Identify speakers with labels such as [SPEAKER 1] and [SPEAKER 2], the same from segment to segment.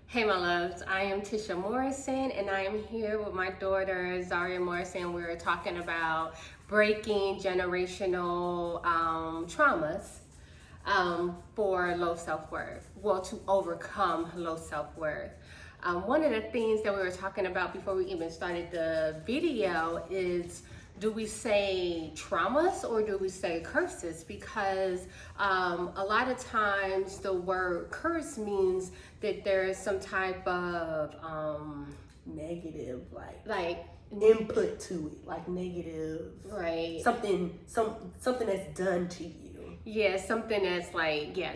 [SPEAKER 1] Hey, my loves. I am Tisha Morrison, and I am here with my daughter, Zaria Morrison. We're talking about breaking generational traumas for low self-worth. Well, to overcome low self-worth. One of the things that we were talking about before we even started the video is, do we say traumas or do we say curses? Because a lot of times the word curse means that there is some type of
[SPEAKER 2] negative,
[SPEAKER 1] like
[SPEAKER 2] input to it, like negative,
[SPEAKER 1] right?
[SPEAKER 2] Something that's done to you.
[SPEAKER 1] Yeah, something that's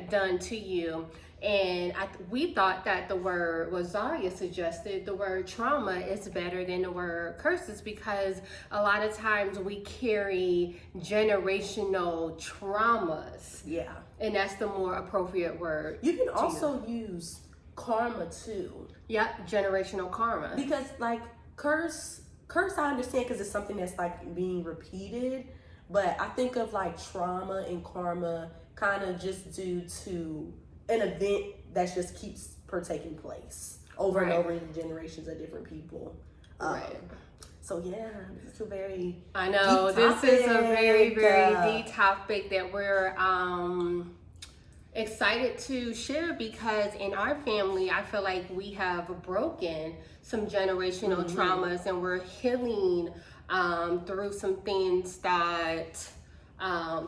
[SPEAKER 1] done to you. And we thought that the word, what Zaria suggested, the word trauma is better than the word curses, because a lot of times we carry generational traumas.
[SPEAKER 2] Yeah.
[SPEAKER 1] And that's the more appropriate word.
[SPEAKER 2] You can also use karma too.
[SPEAKER 1] Yep, generational karma.
[SPEAKER 2] Because curse I understand because it's something that's being repeated, but I think of trauma and karma kind of just due to an event that just keeps taking place over and over in generations of different people.
[SPEAKER 1] Right.
[SPEAKER 2] So yeah, this is a very
[SPEAKER 1] I know this is a very deep topic that we're excited to share, because in our family I feel like we have broken some generational traumas, and we're healing through some things that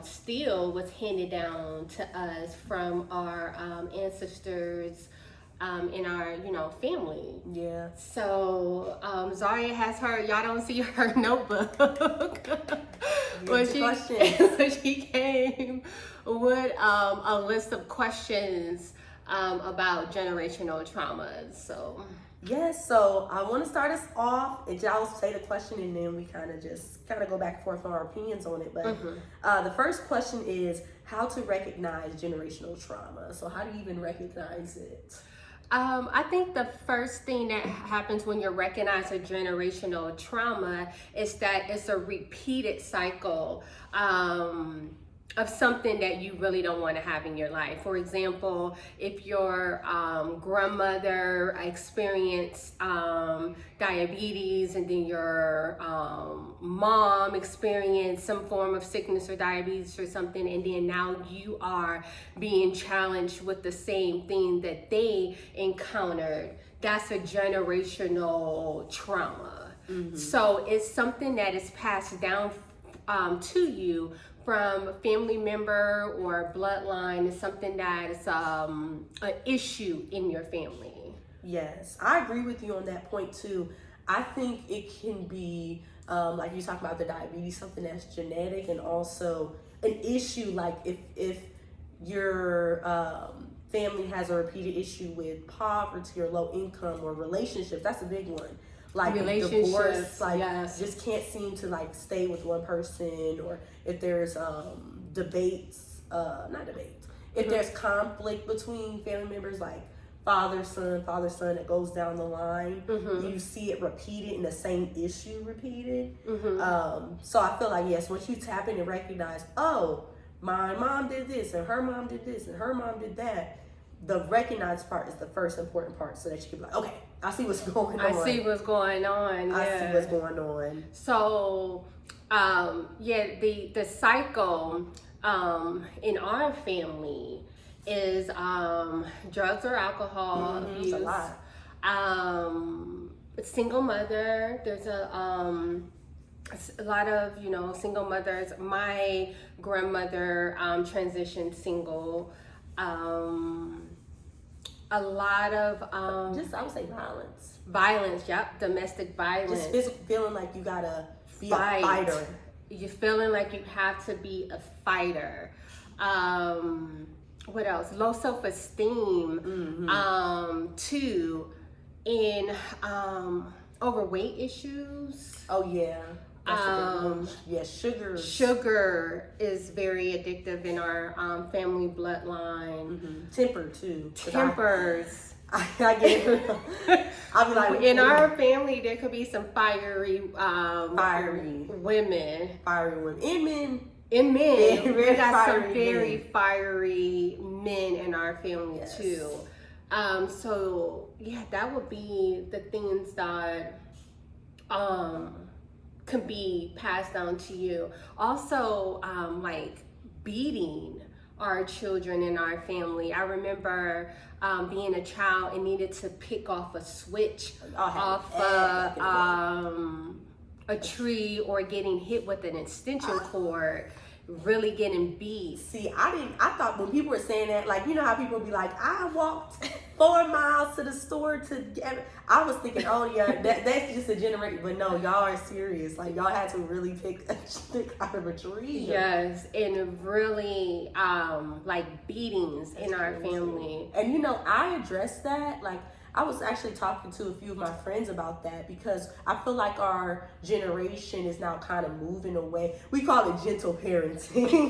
[SPEAKER 1] still was handed down to us from our ancestors in our family.
[SPEAKER 2] Yeah.
[SPEAKER 1] So Zaria has y'all don't see her notebook but she came with a list of questions about generational traumas. So
[SPEAKER 2] yes, so I want to start us off, and y'all say the question, and then we kind of go back and forth on our opinions on it. But the first question is how to recognize generational trauma. So how do you even recognize it?
[SPEAKER 1] I think the first thing that happens when you recognize a generational trauma is that it's a repeated cycle of something that you really don't want to have in your life. For example, if your grandmother experienced diabetes, and then your mom experienced some form of sickness or diabetes or something, and then now you are being challenged with the same thing that they encountered, that's a generational trauma. So it's something that is passed down to you from a family member or bloodline. Is something that is an issue in your family.
[SPEAKER 2] Yes, I agree with you on that point too. I think it can be like you talk about the diabetes, something that's genetic, and also an issue like if your family has a repeated issue with poverty or low income or relationships. That's a big one. Like divorce, just can't seem to stay with one person, or if there's if there's conflict between family members, like father son that goes down the line, you see it repeated, in the same issue repeated. So I feel like, yes, once you tap in and recognize, oh, my mom did this, and her mom did this, and her mom did that, the recognized part is the first important part, so that you can be like, okay, I see what's going on.
[SPEAKER 1] I see what's going on. Yeah.
[SPEAKER 2] I see what's going on.
[SPEAKER 1] So, the cycle in our family is drugs or alcohol abuse.
[SPEAKER 2] A lot.
[SPEAKER 1] Single mother. There's a lot of single mothers. My grandmother transitioned single. A lot of
[SPEAKER 2] I would say
[SPEAKER 1] violence. Yep, domestic violence.
[SPEAKER 2] Just feeling like you gotta be a fighter.
[SPEAKER 1] You're feeling like you have to be a fighter. What else? Low self-esteem. Too, in overweight issues.
[SPEAKER 2] Oh yeah. Sugar
[SPEAKER 1] is very addictive in our family bloodline.
[SPEAKER 2] Temper too.
[SPEAKER 1] Tempers.
[SPEAKER 2] I get it. I'll be like,
[SPEAKER 1] in our family, there could be some fiery women. And men. We got some very fiery men in our family too. So yeah, that would be the things that can be passed down to you. Also, like beating our children in our family. I remember being a child and needed to pick off a switch off a tree, or getting hit with an extension cord, really getting beat.
[SPEAKER 2] See, I thought when people were saying that, like, you know how people be like, I walked 4 miles to the store to get, I was thinking, oh yeah, that's just a generation, but no, y'all are serious. Like, y'all had to really pick a stick out of a tree.
[SPEAKER 1] Yes, and really, like beatings in our family.
[SPEAKER 2] And you know, I addressed that, like, I was actually talking to a few of my friends about that, because I feel like our generation is now kind of moving away. We call it gentle parenting.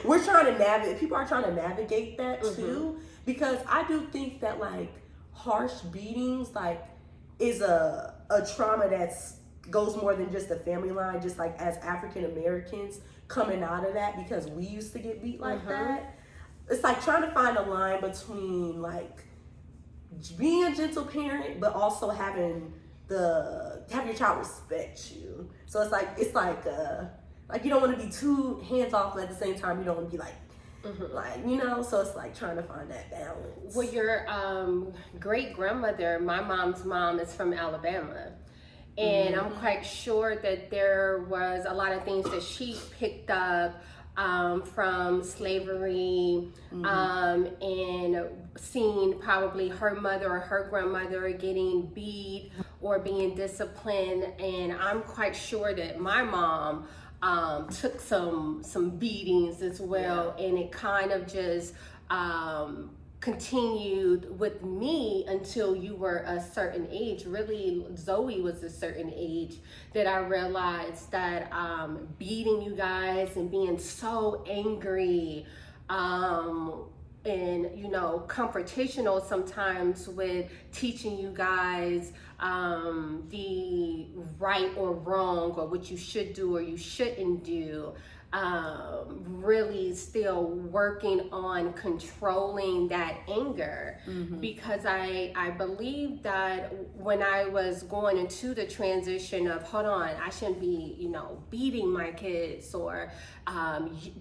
[SPEAKER 2] We're trying to navigate, people are trying to navigate that too, because I do think that like harsh beatings like is a trauma that's goes more than just the family line, just like as African Americans coming out of that, because we used to get beat like that. It's like trying to find a line between like being a gentle parent, but also having your child respect you. So it's like you don't want to be too hands off, but at the same time you don't want to be like you know. So it's like trying to find that balance.
[SPEAKER 1] Well, your great grandmother, my mom's mom, is from Alabama, and I'm quite sure that there was a lot of things that she picked up from slavery, and seeing probably her mother or her grandmother getting beat or being disciplined. And I'm quite sure that my mom took some beatings as well, and it kind of just continued with me until you were a certain age. Really, Zoe was a certain age that I realized that beating you guys and being so angry, and you know, confrontational sometimes with teaching you guys the right or wrong, or what you should do or you shouldn't do. Really still working on controlling that anger, because I believe that when I was going into the transition of, hold on, I shouldn't be, you know, beating my kids or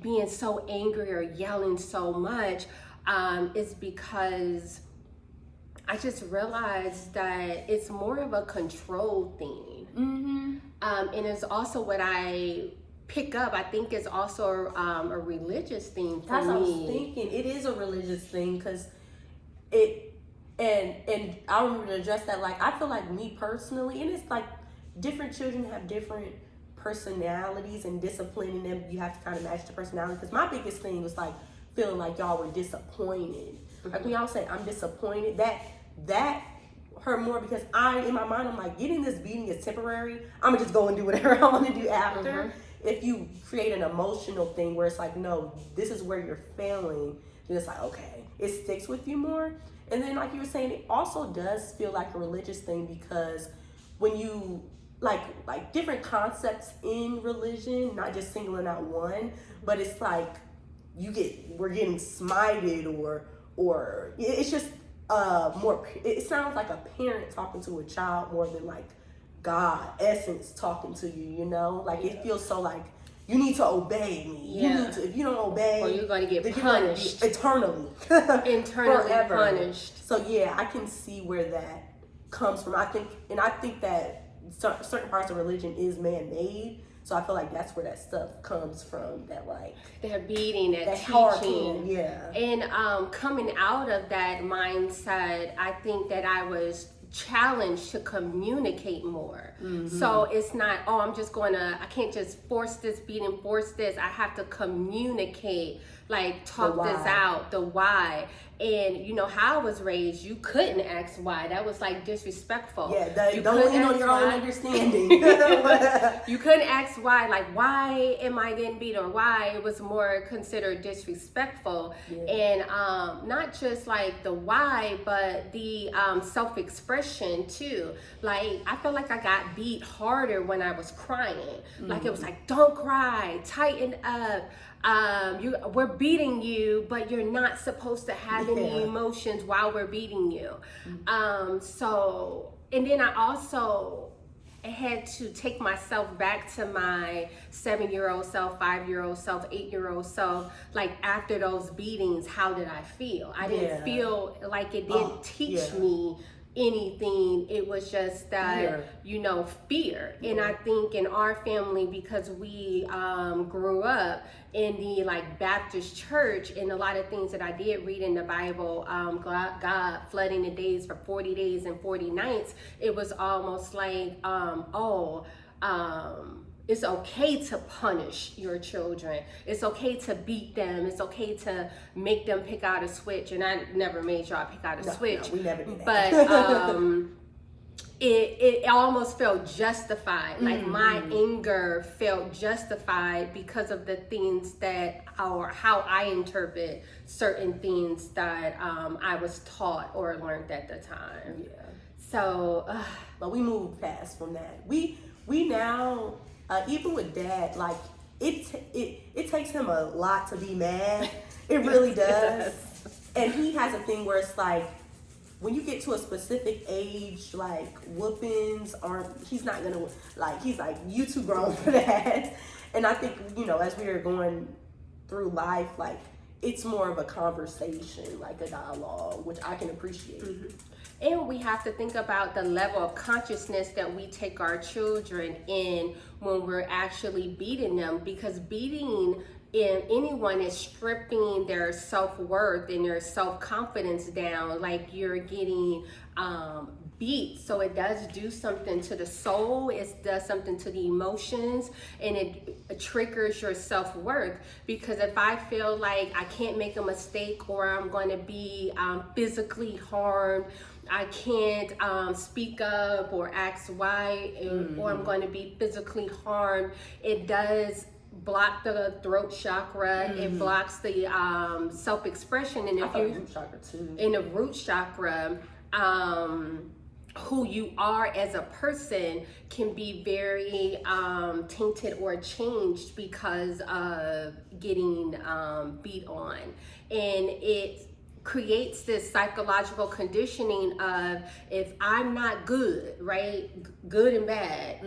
[SPEAKER 1] being so angry or yelling so much, is because I just realized that it's more of a control thing. And it's also what I pick up, I think it's also a religious thing for me.
[SPEAKER 2] That's what I was thinking. It is a religious thing, because and I remember to address that. Like, I feel like me personally, and it's like different children have different personalities, and disciplining them, you have to kind of match the personality. Because my biggest thing was like feeling like y'all were disappointed. Like when y'all say I'm disappointed, that hurt more, because in my mind, I'm like, getting this beating is temporary. I'm gonna just go and do whatever I want to do after. If you create an emotional thing where it's like, no, this is where you're failing, then it's like, okay, it sticks with you more. And then like you were saying, it also does feel like a religious thing, because when you like different concepts in religion, not just singling out one, but it's like we're getting smited, or it's just more, it sounds like a parent talking to a child more than like God essence talking to you, you know? Like it feels so like you need to obey me. You need to, if you don't obey,
[SPEAKER 1] or you're gonna get punished
[SPEAKER 2] eternally.
[SPEAKER 1] Forever. Punished.
[SPEAKER 2] So yeah, I can see where that comes from. I think that certain parts of religion is man-made. So I feel like that's where that stuff comes from. That like
[SPEAKER 1] that beating, that teaching, And coming out of that mindset, I think that I was challenged to communicate more. So it's not, I can't just force this beating, force this. I have to communicate, like talk this out, the why. And you know how I was raised, you couldn't ask why. That was like disrespectful.
[SPEAKER 2] Yeah, don't lean on your own understanding.
[SPEAKER 1] You couldn't ask why, like why am I getting beat, or why. It was more considered disrespectful. And not just like the why, but the self-expression too. Like I felt like I got beat harder when I was crying. Like it was like, don't cry, tighten up. we're beating you, but you're not supposed to have any emotions while we're beating you. So, and then I also had to take myself back to my 7-year-old self, 5-year-old self, 8-year-old self. Like after those beatings, how did I feel? I didn't feel like it didn't teach me anything. It was just that fear. And I think in our family, because we grew up in the like Baptist church, and a lot of things that I did read in the Bible, God flooding the days for 40 days and 40 nights, it was almost like it's okay to punish your children. It's okay to beat them. It's okay to make them pick out a switch. And I never made y'all pick out a switch.
[SPEAKER 2] No, we never did that.
[SPEAKER 1] But it almost felt justified. Like my anger felt justified because of the things that, or how I interpret certain things that I was taught or learned at the time.
[SPEAKER 2] Yeah.
[SPEAKER 1] So,
[SPEAKER 2] but we moved past from that. We now. Even with Dad, like it takes him a lot to be mad. It really does. And he has a thing where it's like, when you get to a specific age, like whoopings aren't. He's not gonna like. He's like, you too grown for that. And I think as we are going through life, like it's more of a conversation, like a dialogue, which I can appreciate.
[SPEAKER 1] And we have to think about the level of consciousness that we take our children in when we're actually beating them, because beating in anyone is stripping their self-worth and their self-confidence down. Like you're getting beat. So it does do something to the soul, it does something to the emotions, and it triggers your self-worth. Because if I feel like I can't make a mistake, or I'm going to be physically harmed, I can't speak up or ask why, or I'm going to be physically harmed, it does block the throat chakra. It blocks the self-expression. And if you
[SPEAKER 2] root chakra too.
[SPEAKER 1] In the root chakra, who you are as a person can be very tainted or changed because of getting beat on. And it creates this psychological conditioning of, if I'm not good, right, good and bad,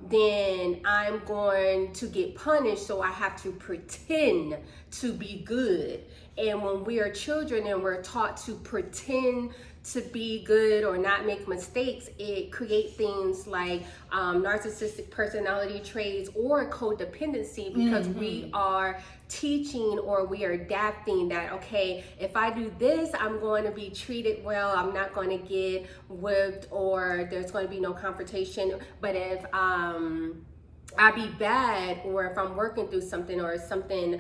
[SPEAKER 1] then I'm going to get punished, so I have to pretend to be good. And when we are children and we're taught to pretend to be good or not make mistakes, it creates things like narcissistic personality traits or codependency, because we are teaching, or we are adapting that, okay, if I do this, I'm going to be treated well, I'm not going to get whipped, or there's going to be no confrontation. But if I be bad, or if I'm working through something, or something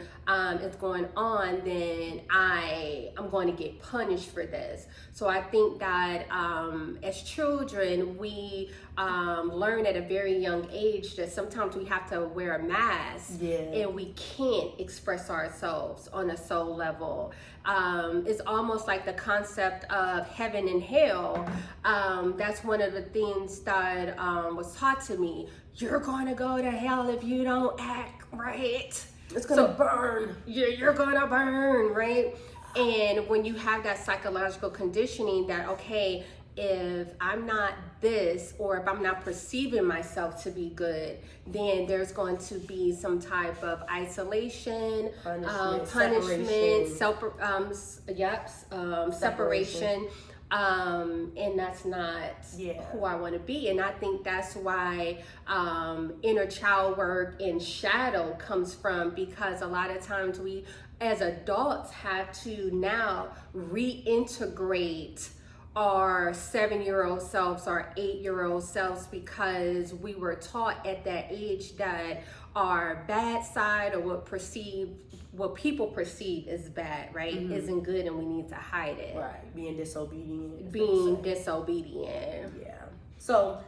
[SPEAKER 1] is going on, then I'm going to get punished for this. So I think that as children, we learn at a very young age that sometimes we have to wear a mask, and we can't express ourselves on a soul level. It's almost like the concept of heaven and hell. That's one of the things that was taught to me. You're going to go to hell if you don't act right.
[SPEAKER 2] It's going to burn.
[SPEAKER 1] You're going to burn, right? And when you have that psychological conditioning that, okay, if I'm not this, or if I'm not perceiving myself to be good, then there's going to be some type of isolation, punishment, separation. And that's not who I want to be. And I think that's why inner child work and shadow comes from, because a lot of times we as adults have to now reintegrate our 7-year-old selves, our 8-year-old selves, because we were taught at that age that our bad side, or what people perceive as bad, right, isn't good, and we need to hide it.
[SPEAKER 2] Right, being disobedient.
[SPEAKER 1] Yeah.
[SPEAKER 2] So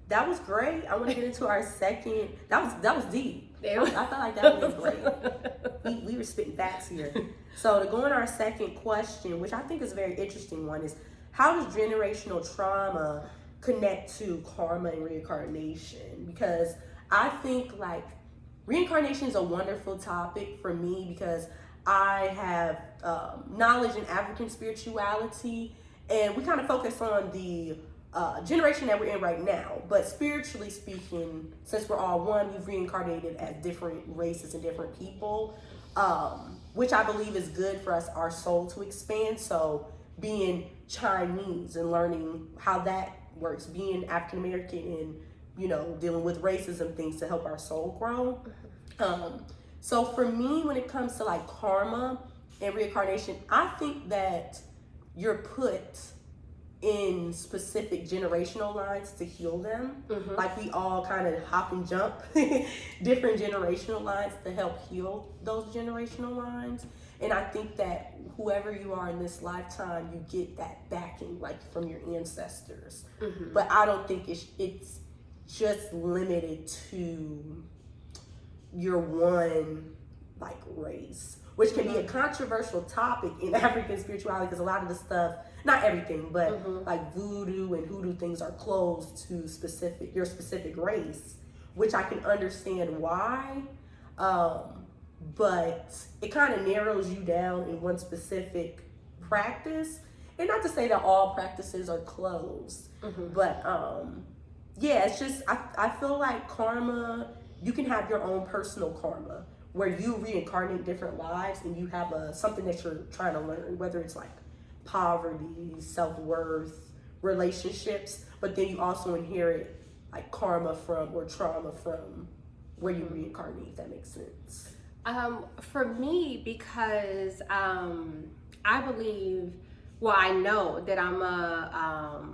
[SPEAKER 2] that was great. I want to get into our second. That was deep. I felt like that was great. We were spitting facts here. So to go on our second question, which I think is a very interesting one, is how does generational trauma connect to karma and reincarnation? Because I think, like, reincarnation is a wonderful topic for me because I have knowledge in African spirituality, and we kind of focus on the generation that we're in right now. But spiritually speaking, since we're all one, we've reincarnated as different races and different people, which I believe is good for us, our soul to expand. So being Chinese and learning how that works, being African American and dealing with racism things to help our soul grow. So for me, when it comes to like karma and reincarnation, I think that you're put in specific generational lines to heal them. Like we all kind of hop and jump different generational lines to help heal those generational lines. And I think that whoever you are in this lifetime, you get that backing like from your ancestors. But I don't think it's just limited to your one like race, which can be a controversial topic in African spirituality because a lot of the stuff, not everything, but like voodoo and hoodoo things are closed to your specific race, which I can understand why. But it kind of narrows you down in one specific practice. And not to say that all practices are closed, but yeah, it's just, I feel like karma, you can have your own personal karma where you reincarnate different lives and you have something that you're trying to learn, whether it's like poverty, self-worth, relationships, but then you also inherit like karma from or trauma from where you reincarnate, if that makes sense.
[SPEAKER 1] For me, because I believe, well, I know that I'm a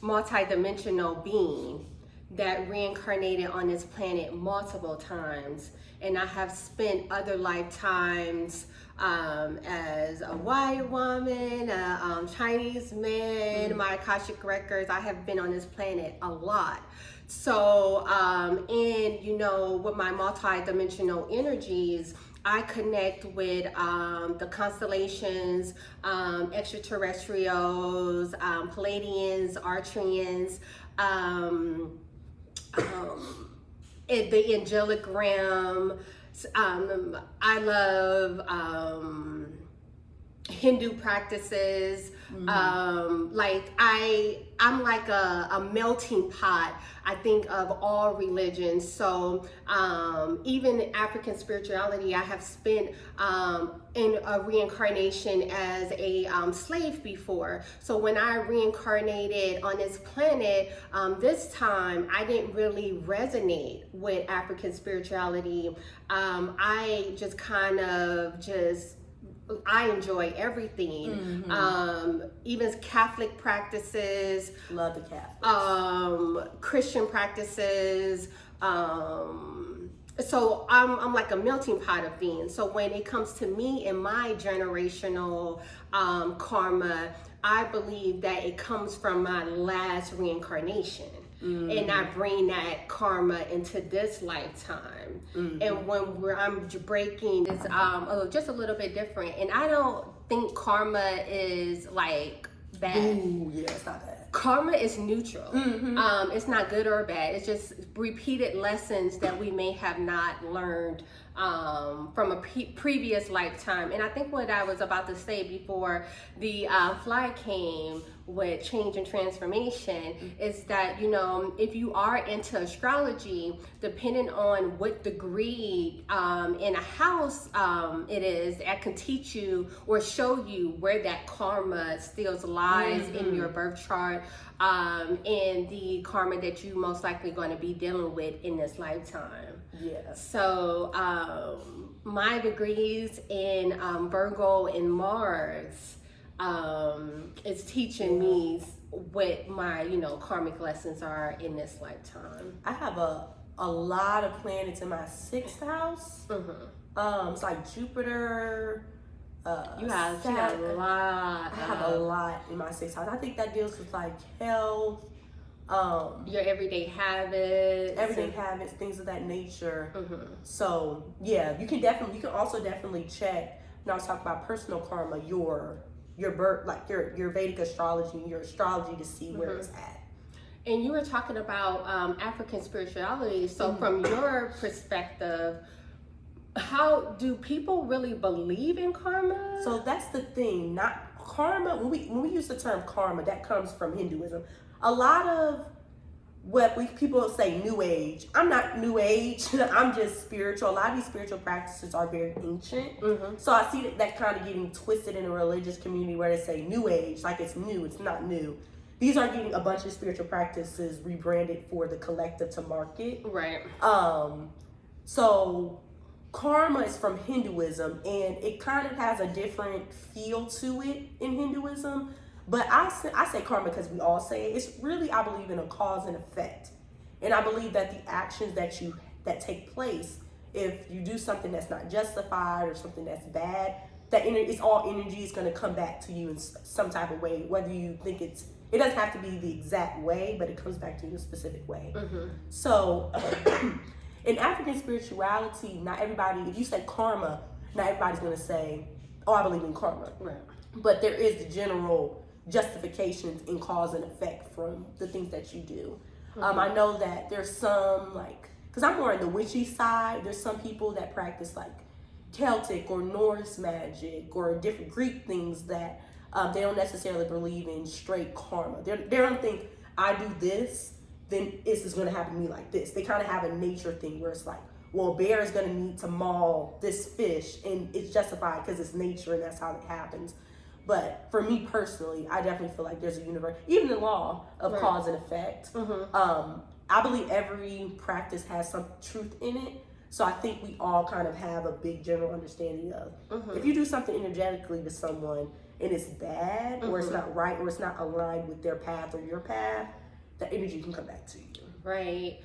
[SPEAKER 1] multi-dimensional being that reincarnated on this planet multiple times, and I have spent other lifetimes as a white woman, a Chinese man, my Akashic records. I have been on this planet a lot. So, and with my multi-dimensional energies, I connect with the constellations, extraterrestrials, Palladians, Archeans, the angelic realm. I love Hindu practices. I'm like a melting pot, I think, of all religions. So even African spirituality, I have spent in a reincarnation as a slave before. So when I reincarnated on this planet, this time I didn't really resonate with African spirituality. I just kind of I enjoy everything. Even Catholic practices.
[SPEAKER 2] Love the Catholics.
[SPEAKER 1] Christian practices. So I'm like a melting pot of things. So when it comes to me and my generational karma, I believe that it comes from my last reincarnation. And I bring that karma into this lifetime. And when I'm breaking, it's just a little bit different. And I don't think karma is like bad.
[SPEAKER 2] Ooh, yeah, it's not bad.
[SPEAKER 1] Karma is neutral. It's not good or bad. It's just repeated lessons that we may have not learned from a previous lifetime. And I think what I was about to say before the fly came with change and transformation is that, if you are into astrology, depending on what degree in a house it is, that can teach you or show you where that karma still lies in your birth chart, and the karma that you most likely going to be dealing with in this lifetime.
[SPEAKER 2] Yeah.
[SPEAKER 1] So my degrees in Virgo and Mars is teaching me what my karmic lessons are in this lifetime.
[SPEAKER 2] I have a lot of planets in my 6th house. It's like Jupiter.
[SPEAKER 1] You have a lot.
[SPEAKER 2] I have a lot in my 6th house. I think that deals with like health,
[SPEAKER 1] your everyday habits,
[SPEAKER 2] things of that nature. So yeah, you can also definitely check. When I was talking about personal karma, your birth, like your Vedic astrology, your astrology, to see where it's at.
[SPEAKER 1] And you were talking about African spirituality. So, from your perspective, how do people really believe in karma?
[SPEAKER 2] So that's the thing. Not karma. When we use the term karma, that comes from Hinduism. A lot of what people say New Age. I'm not New Age. I'm just spiritual. A lot of these spiritual practices are very ancient. So I see that kind of getting twisted in a religious community where they say New Age, like it's new. It's not new. These are getting a bunch of spiritual practices rebranded for the collective to market.
[SPEAKER 1] Right.
[SPEAKER 2] So karma is from Hinduism, and it kind of has a different feel to it in Hinduism. But I say karma because we all say it. It's really, I believe in a cause and effect. And I believe that the actions that take place, if you do something that's not justified or something that's bad, it's all energy is going to come back to you in some type of way, whether you think it doesn't have to be the exact way, but it comes back to you in a specific way. So in African spirituality, not everybody, if you say karma, not everybody's going to say, oh, I believe in karma.
[SPEAKER 1] Right.
[SPEAKER 2] But there is the general justifications in cause and effect from the things that you do. I know that there's some, like, because I'm more on the witchy side, there's some people that practice like Celtic or Norse magic or different Greek things that they don't necessarily believe in straight karma. They don't think I do this, then this is going to happen to me like this. They kind of have a nature thing where it's like, well, a bear is going to need to maul this fish, and it's justified because it's nature and that's how it happens. But for me personally, I definitely feel like there's a universe, even the law of cause and effect. I believe every practice has some truth in it. So I think we all kind of have a big general understanding of if you do something energetically to someone and it's bad or it's not right or it's not aligned with their path or your path, the energy can come back to you.
[SPEAKER 1] Right.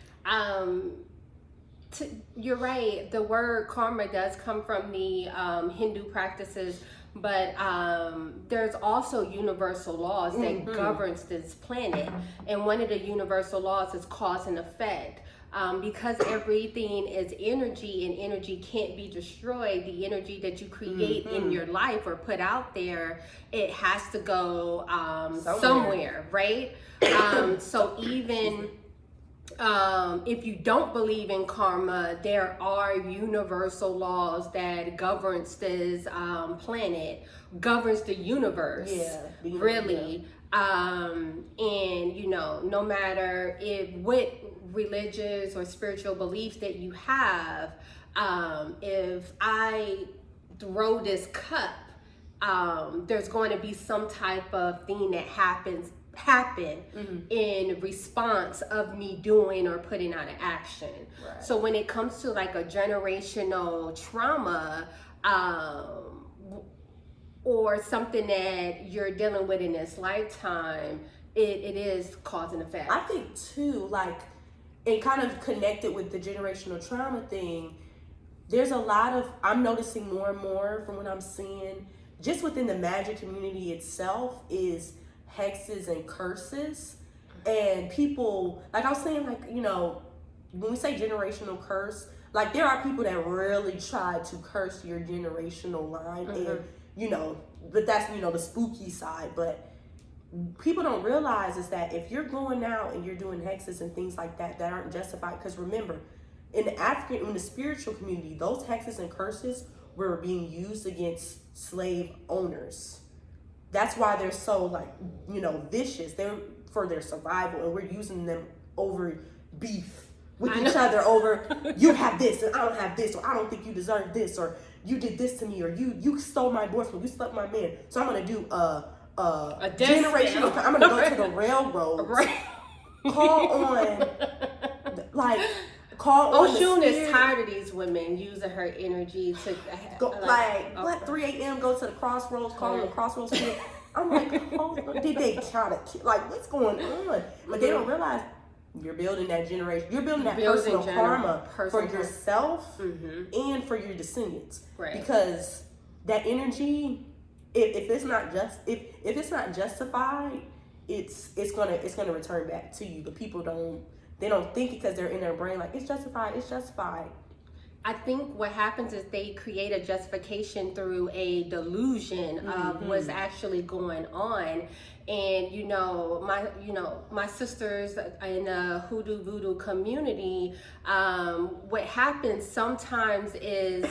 [SPEAKER 1] You're right. The word karma does come from the Hindu practices, but there's also universal laws that governs this planet, and one of the universal laws is cause and effect. Because everything is energy and energy can't be destroyed, the energy that you create in your life or put out there, it has to go somewhere, right? So even if you don't believe in karma, there are universal laws that governs this planet, governs the universe, really. And you know, no matter what religious or spiritual beliefs that you have, if I throw this cup, there's going to be some type of thing that happen in response of me doing or putting out an action. Right. So when it comes to like a generational trauma, or something that you're dealing with in this lifetime, it is cause and effect.
[SPEAKER 2] I think too, like, and kind of connected with the generational trauma thing, there's a lot of, I'm noticing more and more from what I'm seeing, just within the magic community itself, is hexes and curses. And people, like I was saying, like, you know, when we say generational curse, like there are people that really try to curse your generational line, and you know, but that's, you know, the spooky side. But people don't realize is that if you're going out and you're doing hexes and things like that that aren't justified, because remember, in the spiritual community, those hexes and curses were being used against slave owners. That's why they're so, like, you know, vicious. They're for their survival, and we're using them over beef with each other over, you have this and I don't have this, or I don't think you deserve this, or you did this to me, or you stole my boyfriend, you slept with my man. So I'm gonna do a generational. I'm gonna go to the railroad, call on, like.
[SPEAKER 1] Oshun is tired of these women using her energy to
[SPEAKER 2] go, what 3 a.m. go to the crossroads, call the crossroads kid. I'm like, did they try to, like, what's going on? But they don't realize you're building that generation. You're building that personal karma for yourself and for your descendants. Right. Because that energy, if it's not justified, it's gonna return back to you. But people don't think, because they're in their brain like it's justified.
[SPEAKER 1] I think what happens is they create a justification through a delusion of what's actually going on. And my sisters in the hoodoo voodoo community, what happens sometimes is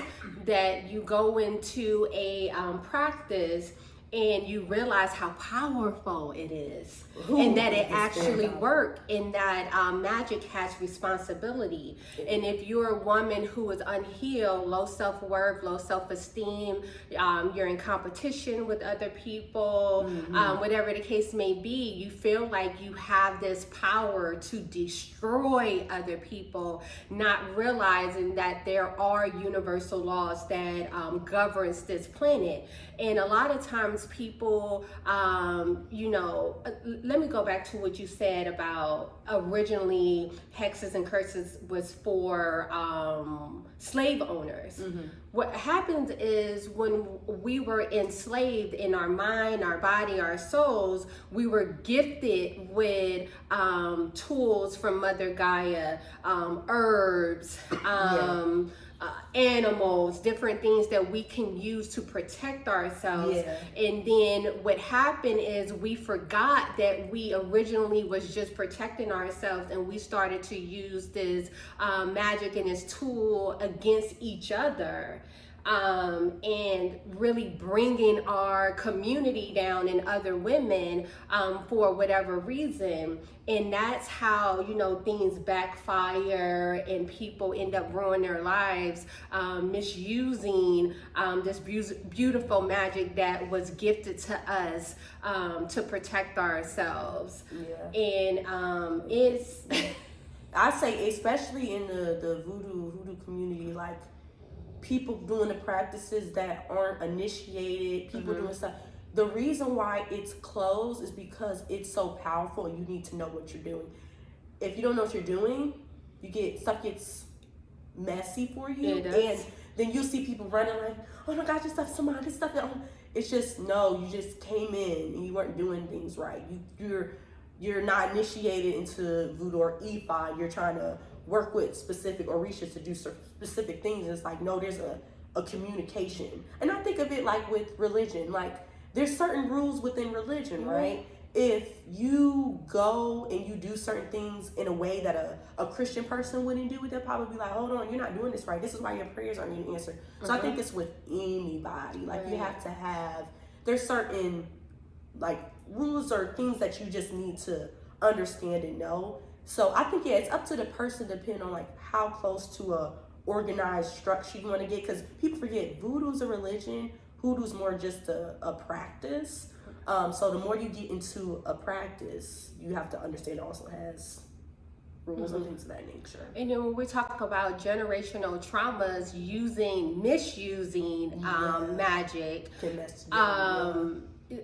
[SPEAKER 1] that you go into a practice and you realize how powerful it is. Ooh, and that it actually works, and that magic has responsibility. And if you're a woman who is unhealed, low self-worth, low self-esteem, you're in competition with other people, whatever the case may be, you feel like you have this power to destroy other people, not realizing that there are universal laws that governs this planet. And a lot of times people, let me go back to what you said about originally hexes and curses was for slave owners. What happens is when we were enslaved in our mind, our body, our souls, we were gifted with tools from Mother Gaia, herbs, animals, different things that we can use to protect ourselves. And then what happened is we forgot that we originally was just protecting ourselves, and we started to use this magic and this tool against each other. And really bringing our community down and other women for whatever reason. And that's how, things backfire and people end up ruining their lives, misusing this beautiful magic that was gifted to us to protect ourselves. And it's...
[SPEAKER 2] I say, especially in the voodoo community, like, people doing the practices that aren't initiated, people doing stuff. The reason why it's closed is because it's so powerful and you need to know what you're doing. If you don't know what you're doing, stuff gets messy for you. And then you'll see people running like, oh my gosh, this stuff, somebody, this stuff. It's just, no, you just came in and you weren't doing things right. You're not initiated into voodoo or Ifa. You're trying to work with specific orishas to do specific things. It's like, no, there's a communication. And I think of it like with religion. Like, there's certain rules within religion, right? If you go and you do certain things in a way that a Christian person wouldn't do it, they'll probably be like, hold on, you're not doing this right. This is why your prayers aren't getting answered. So I think it's with anybody. Like, you have to have, there's certain like rules or things that you just need to understand and know. So I think, it's up to the person, depending on like how close to a organized structure you want to get. Because people forget, voodoo's a religion, hoodoo's more just a practice. So the more you get into a practice, you have to understand it also has rules and things of that nature.
[SPEAKER 1] And then when we talk about generational traumas, misusing magic,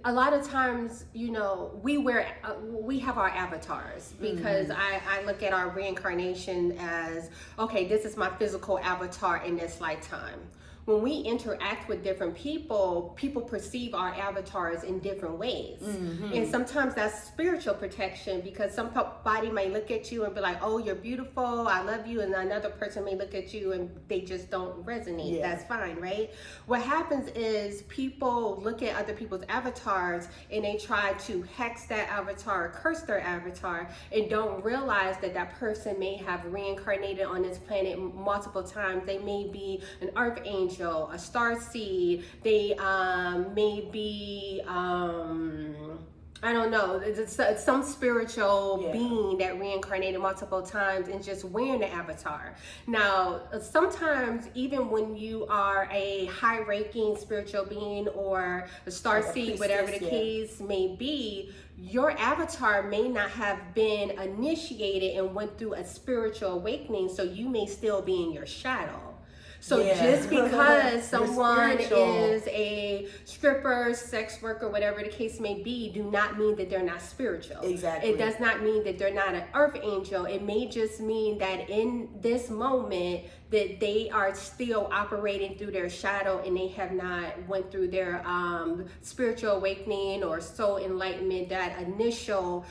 [SPEAKER 1] a lot of times, we have our avatars, because I look at our reincarnation as, okay, this is my physical avatar in this lifetime. When we interact with different people perceive our avatars in different ways. And sometimes that's spiritual protection, because somebody may look at you and be like, oh, you're beautiful, I love you. And another person may look at you and they just don't resonate. That's fine, right? What happens is people look at other people's avatars and they try to hex that avatar or curse their avatar, and don't realize that that person may have reincarnated on this planet multiple times. They may be an earth angel, a star seed, they may be I don't know, it's some spiritual being that reincarnated multiple times and just wearing the avatar. Now, sometimes even when you are a high-ranking spiritual being or a star seed, whatever the case may be, your avatar may not have been initiated and went through a spiritual awakening, so you may still be in your shadow. So
[SPEAKER 2] Yeah.
[SPEAKER 1] just because
[SPEAKER 2] You're
[SPEAKER 1] someone
[SPEAKER 2] spiritual.
[SPEAKER 1] is a stripper, sex worker, whatever the case may be, do not mean that they're not spiritual.
[SPEAKER 2] Exactly.
[SPEAKER 1] It does not mean that they're not an earth angel. It may just mean that in this moment that they are still operating through their shadow and they have not went through their spiritual awakening or soul enlightenment, that initial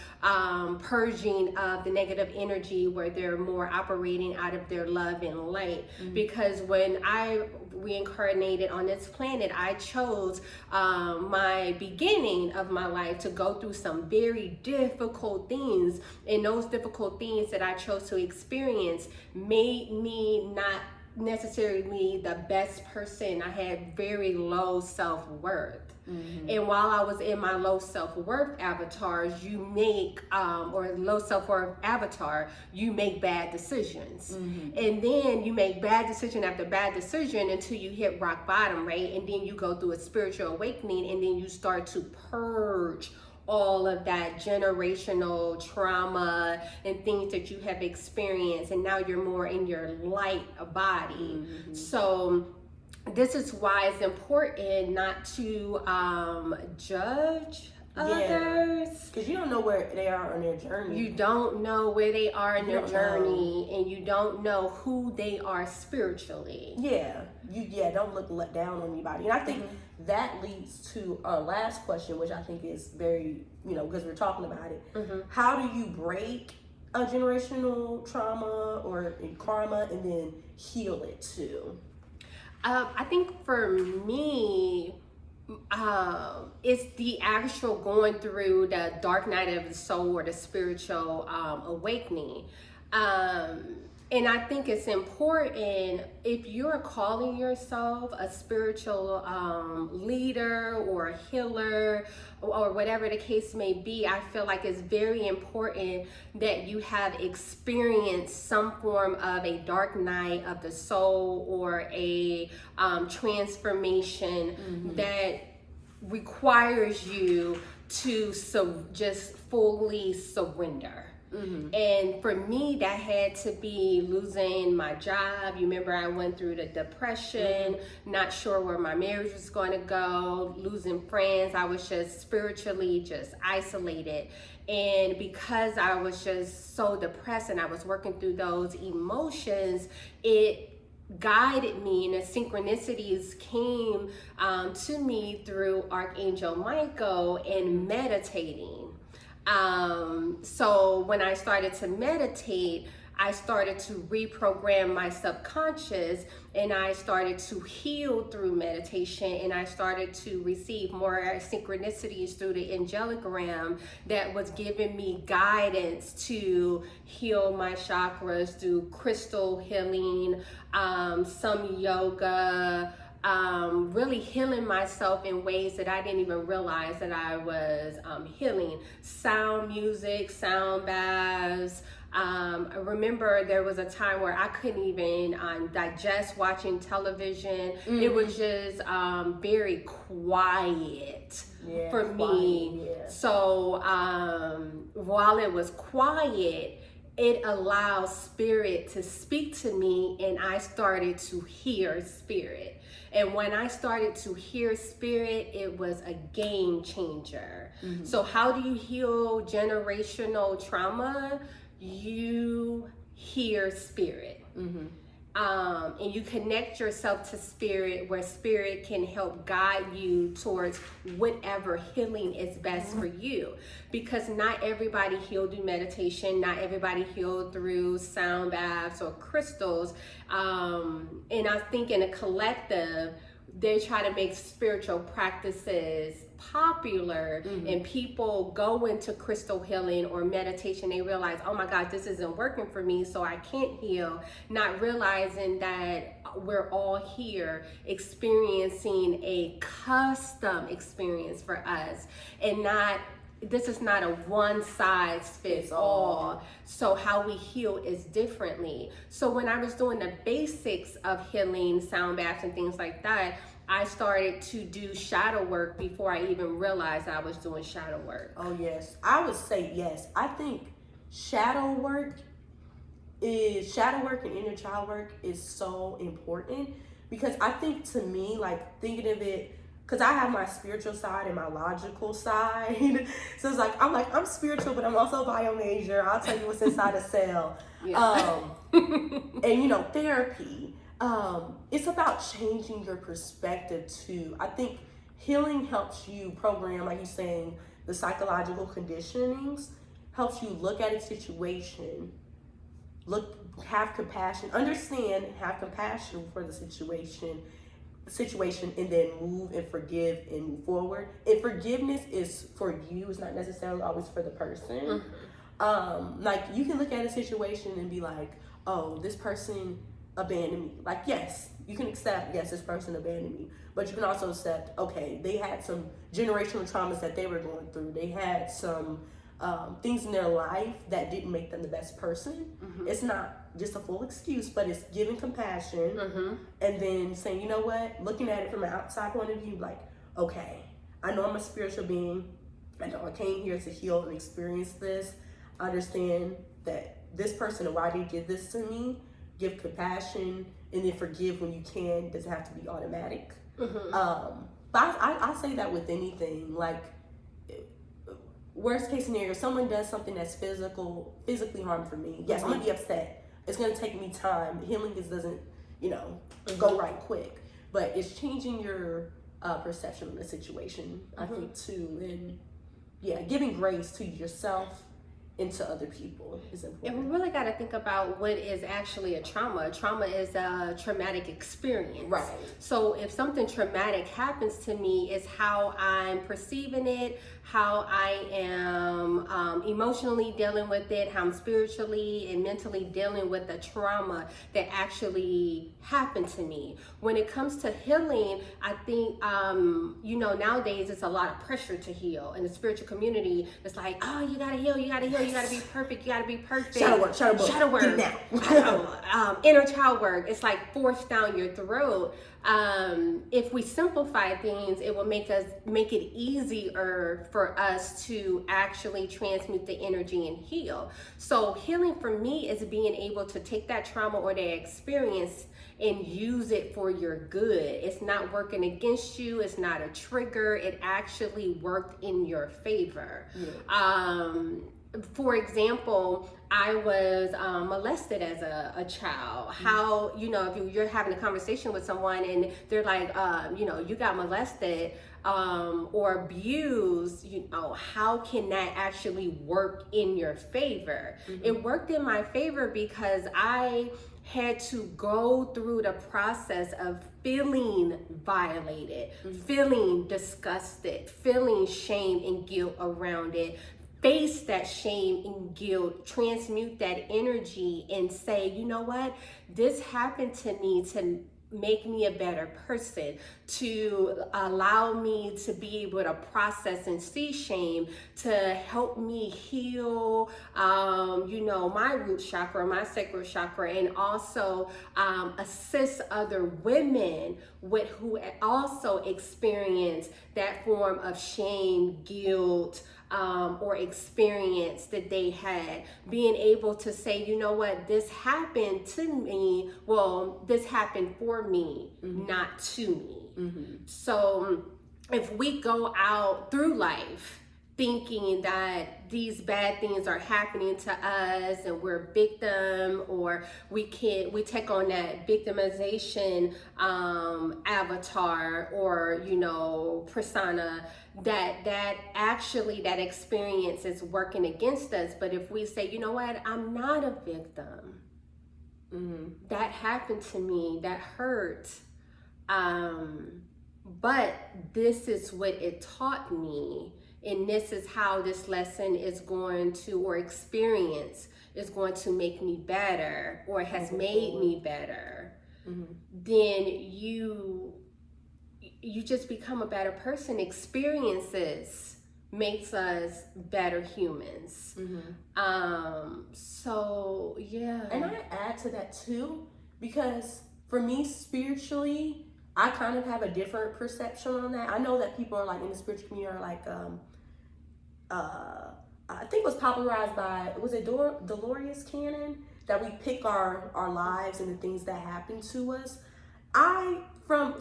[SPEAKER 1] purging of the negative energy where they're more operating out of their love and light. Because when I reincarnated on this planet, I chose my beginning of my life to go through some very difficult things, and those difficult things that I chose to experience made me not necessarily the best person. I had very low self-worth. And while I was in my low self-worth avatars, you make or low self-worth avatar, you make bad decisions. And then you make bad decision after bad decision until you hit rock bottom, right? And then you go through a spiritual awakening, and then you start to purge all of that generational trauma and things that you have experienced, and now you're more in your light body. So this is why it's important not to judge others.
[SPEAKER 2] Because you don't know where they are on their journey.
[SPEAKER 1] You don't know where they are in their
[SPEAKER 2] don't
[SPEAKER 1] journey, and you don't know who they are spiritually.
[SPEAKER 2] Don't look down on anybody. And I think that leads to our last question, which I think is very, because we're talking about it. How do you break a generational trauma or karma and then heal it too?
[SPEAKER 1] I think for me, it's the actual going through the dark night of the soul or the spiritual awakening. And I think it's important, if you're calling yourself a spiritual leader or a healer or whatever the case may be, I feel like it's very important that you have experienced some form of a dark night of the soul or a transformation that requires you to just fully surrender. And for me, that had to be losing my job. You remember I went through the depression, not sure where my marriage was going to go, losing friends. I was just spiritually just isolated. And because I was just so depressed and I was working through those emotions, it guided me, and the synchronicities came to me through Archangel Michael and meditating. So when I started to meditate, I started to reprogram my subconscious, and I started to heal through meditation, and I started to receive more synchronicities through the angelic realm that was giving me guidance to heal my chakras through crystal healing, some yoga, really healing myself in ways that I didn't even realize that I was healing. Sound music, sound baths. I remember there was a time where I couldn't even digest watching television. It was just very quiet for me. So while it was quiet, it allowed spirit to speak to me, and I started to hear spirit. And when I started to hear spirit, it was a game changer. So how do you heal generational trauma? You hear spirit. And you connect yourself to spirit, where spirit can help guide you towards whatever healing is best for you. Because not everybody healed through meditation, not everybody healed through sound baths or crystals. And I think in a collective, they try to make spiritual practices popular, and people go into crystal healing or meditation. They realize, oh my God, this isn't working for me, so I can't heal, not realizing that we're all here experiencing a custom experience for us, and this is not a one size fits all. So how we heal is differently. So when I was doing the basics of healing, sound baths and things like that, I started to do shadow work before I even realized I was doing shadow work.
[SPEAKER 2] Oh yes, I would say yes. I think shadow work is shadow work and inner child work is so important, because I think, to me, like, thinking of it, because I have my spiritual side and my logical side. So it's like I'm spiritual, but I'm also bio major. I'll tell you what's inside a cell.
[SPEAKER 1] Yeah.
[SPEAKER 2] And therapy. It's about changing your perspective too. I think healing helps you program, like you're saying, the psychological conditionings, helps you look at a situation, have compassion, understand, have compassion for the situation, and then move and forgive and move forward. And forgiveness is for you, it's not necessarily always for the person. Like, you can look at a situation and be like, oh, this person abandoned me. Like, yes, you can accept, yes, this person abandoned me, but you can also accept, okay, they had some generational traumas that they were going through. They had some things in their life that didn't make them the best person. It's not just a full excuse, but it's giving compassion, and then saying, you know what, looking at it from an outside point of view, like, okay, I know I'm a spiritual being. I know I came here to heal and experience this. I understand that this person and why they did this to me. Give compassion, and then forgive when you can. It doesn't have to be automatic. But I say that with anything. Like, worst case scenario, someone does something that's physically harmful me. Yes, I'm gonna be upset. It's gonna take me time. Healing doesn't, go right quick. But it's changing your perception of the situation, I think, too. And yeah, giving grace to yourself and to other people is important.
[SPEAKER 1] And we really got to think about what is actually a trauma. A trauma is a traumatic experience.
[SPEAKER 2] Right.
[SPEAKER 1] So if something traumatic happens to me, is how I'm perceiving it, how I am emotionally dealing with it, how I'm spiritually and mentally dealing with the trauma that actually happened to me. When it comes to healing, I think, nowadays it's a lot of pressure to heal. In the spiritual community, it's like, oh, you got to heal, you got to heal, you got to be perfect, you got to be perfect.
[SPEAKER 2] Shadow work.
[SPEAKER 1] Get it now. Inner child work. It's like forced down your throat. If we simplify things, it will make it easier for us to actually transmute the energy and heal. So healing for me is being able to take that trauma or that experience and use it for your good. It's not working against you. It's not a trigger. It actually worked in your favor. For example, I was molested as a child. How, if you're having a conversation with someone and they're like, you got molested or abused, how can that actually work in your favor? It worked in my favor because I had to go through the process of feeling violated, feeling disgusted, feeling shame and guilt around it. Face that shame and guilt, transmute that energy and say, you know what, this happened to me to make me a better person, to allow me to be able to process and see shame, to help me heal, my root chakra, my sacral chakra, and also assist other women who also experience that form of shame, guilt, or experience that they had, being able to say, you know what, this happened to me, well, this happened for me, not to me. So if we go out through life thinking that these bad things are happening to us and we're victim, or we take on that victimization avatar or persona, that actually that experience is working against us. But if we say, you know what, I'm not a victim, that happened to me, that hurt, but this is what it taught me, and this is how this lesson is going to, or experience is going to make me better, or has made me better, then you just become a better person. Experiences makes us better humans. So yeah.
[SPEAKER 2] And I add to that too, because for me, spiritually, I kind of have a different perception on that. I know that people are like in the spiritual community are like, I think was popularized by, was it Dolores Cannon, that we pick our lives and the things that happen to us. From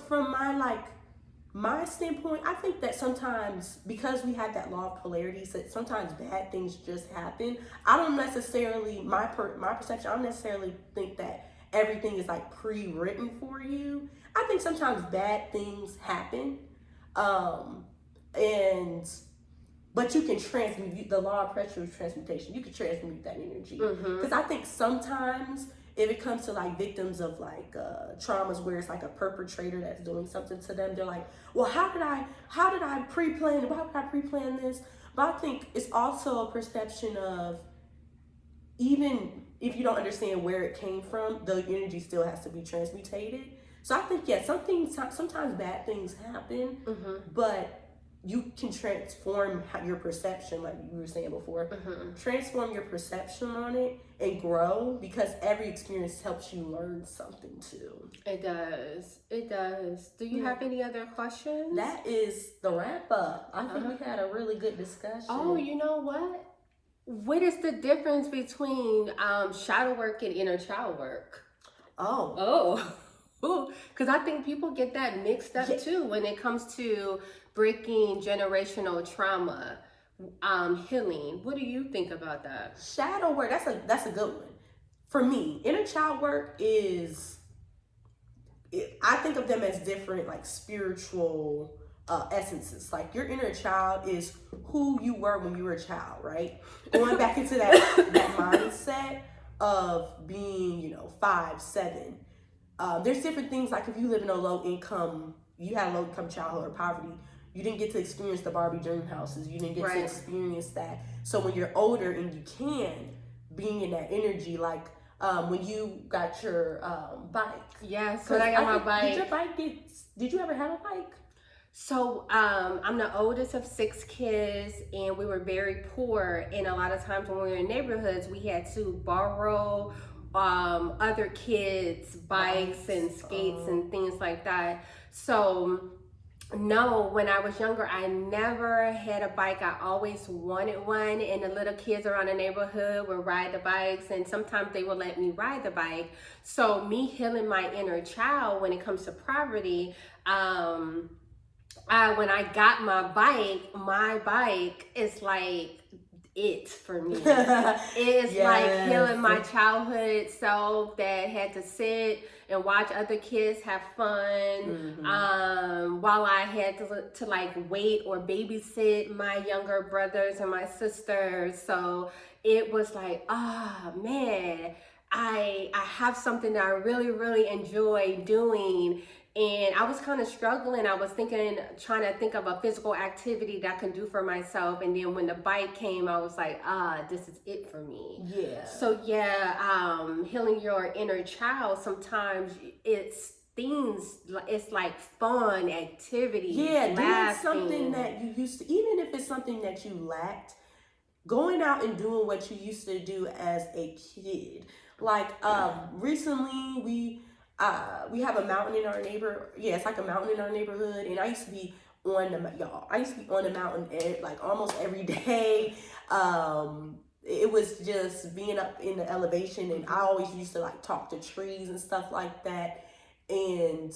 [SPEAKER 2] my standpoint, I think that sometimes, because we have that law of polarities, that sometimes bad things just happen. I don't necessarily, my perception, I don't necessarily think that everything is like pre-written for you. I think sometimes bad things happen, and but you can transmute, the law of pressure is transmutation. You can transmute that energy. Because I think sometimes if it comes to like victims of like traumas where it's like a perpetrator that's doing something to them, they're like, well, how did I pre-plan? Why would I pre-plan this? But I think it's also a perception of, even if you don't understand where it came from, the energy still has to be transmutated. So I think, yeah, sometimes bad things happen, but you can transform your perception, like you were saying before. Transform your perception on it and grow, because every experience helps you learn something too.
[SPEAKER 1] It does. Do you have any other questions?
[SPEAKER 2] That is the wrap up. I think we had a really good discussion.
[SPEAKER 1] Oh, you know what? What is the difference between shadow work and inner child work? Oh. Because I think people get that mixed up too when it comes to breaking generational trauma, healing. What do you think about that?
[SPEAKER 2] Shadow work, that's a good one. For me, inner child work is, I think of them as different, like spiritual essences. Like your inner child is who you were when you were a child, right? Going back into that mindset of being, 5, 7. There's different things, like if you live in a you had a low income childhood or poverty, you didn't get to experience the Barbie dream houses. You didn't get to experience that. So when you're older and you can, being in that energy, like when you got your bike.
[SPEAKER 1] Yes, when I got my bike.
[SPEAKER 2] Did you ever have a bike?
[SPEAKER 1] So I'm the oldest of 6 kids, and we were very poor. And a lot of times when we were in neighborhoods, we had to borrow other kids' bikes and skates and things like that. So no, when I was younger, I never had a bike. I always wanted one, and the little kids around the neighborhood would ride the bikes, and sometimes they would let me ride the bike. So me healing my inner child when it comes to poverty, when I got my bike is like it for me. It's like healing my childhood self that had to sit and watch other kids have fun, while I had to like wait or babysit my younger brothers and my sisters. So it was like, man, I have something that I really, really enjoy doing. And I was kind of struggling. I was trying to think of a physical activity that I can do for myself. And then when the bike came, I was like, this is it for me. Yeah. So healing your inner child, sometimes it's like fun activities.
[SPEAKER 2] Yeah,
[SPEAKER 1] laughing.
[SPEAKER 2] Doing something that you used to, even if it's something that you lacked, going out and doing what you used to do as a kid. Like recently we have a mountain in our it's like a mountain in our neighborhood, and I used to be on the mountain like almost every day. It was just being up in the elevation, and I always used to like talk to trees and stuff like that. And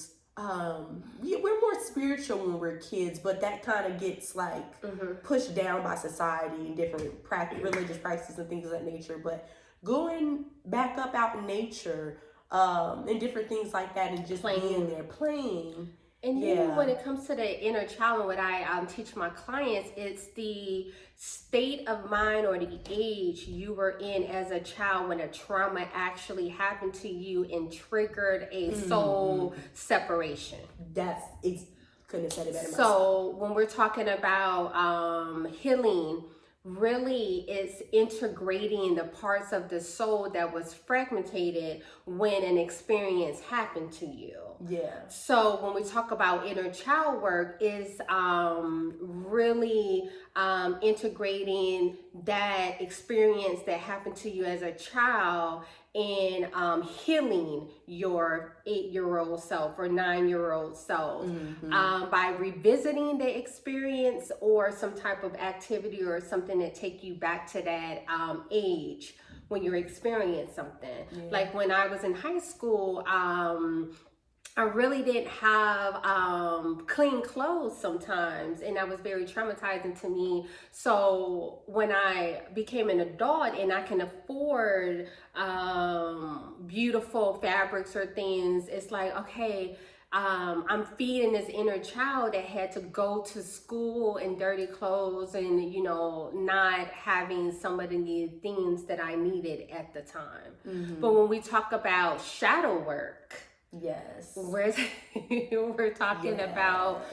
[SPEAKER 2] we're more spiritual when we're kids, but that kind of gets like pushed down by society and different religious practices and things of that nature. But going back up out in nature, and different things like that, and just being there playing.
[SPEAKER 1] And then when it comes to the inner child, and what I teach my clients, it's the state of mind or the age you were in as a child when a trauma actually happened to you and triggered a soul separation.
[SPEAKER 2] Couldn't have said it better myself.
[SPEAKER 1] So when we're talking about healing, really it's integrating the parts of the soul that was fragmented when an experience happened to you. Yeah. So when we talk about inner child work, is really integrating that experience that happened to you as a child in healing your 8-year-old self or 9-year-old self by revisiting the experience or some type of activity or something that take you back to that age when you're experiencing something. Like when I was in high school, I really didn't have clean clothes sometimes, and that was very traumatizing to me. So when I became an adult and I can afford beautiful fabrics or things, it's like, okay, I'm feeding this inner child that had to go to school in dirty clothes and, you know, not having some of the things that I needed at the time. But when we talk about shadow work,
[SPEAKER 2] yes,
[SPEAKER 1] we're talking about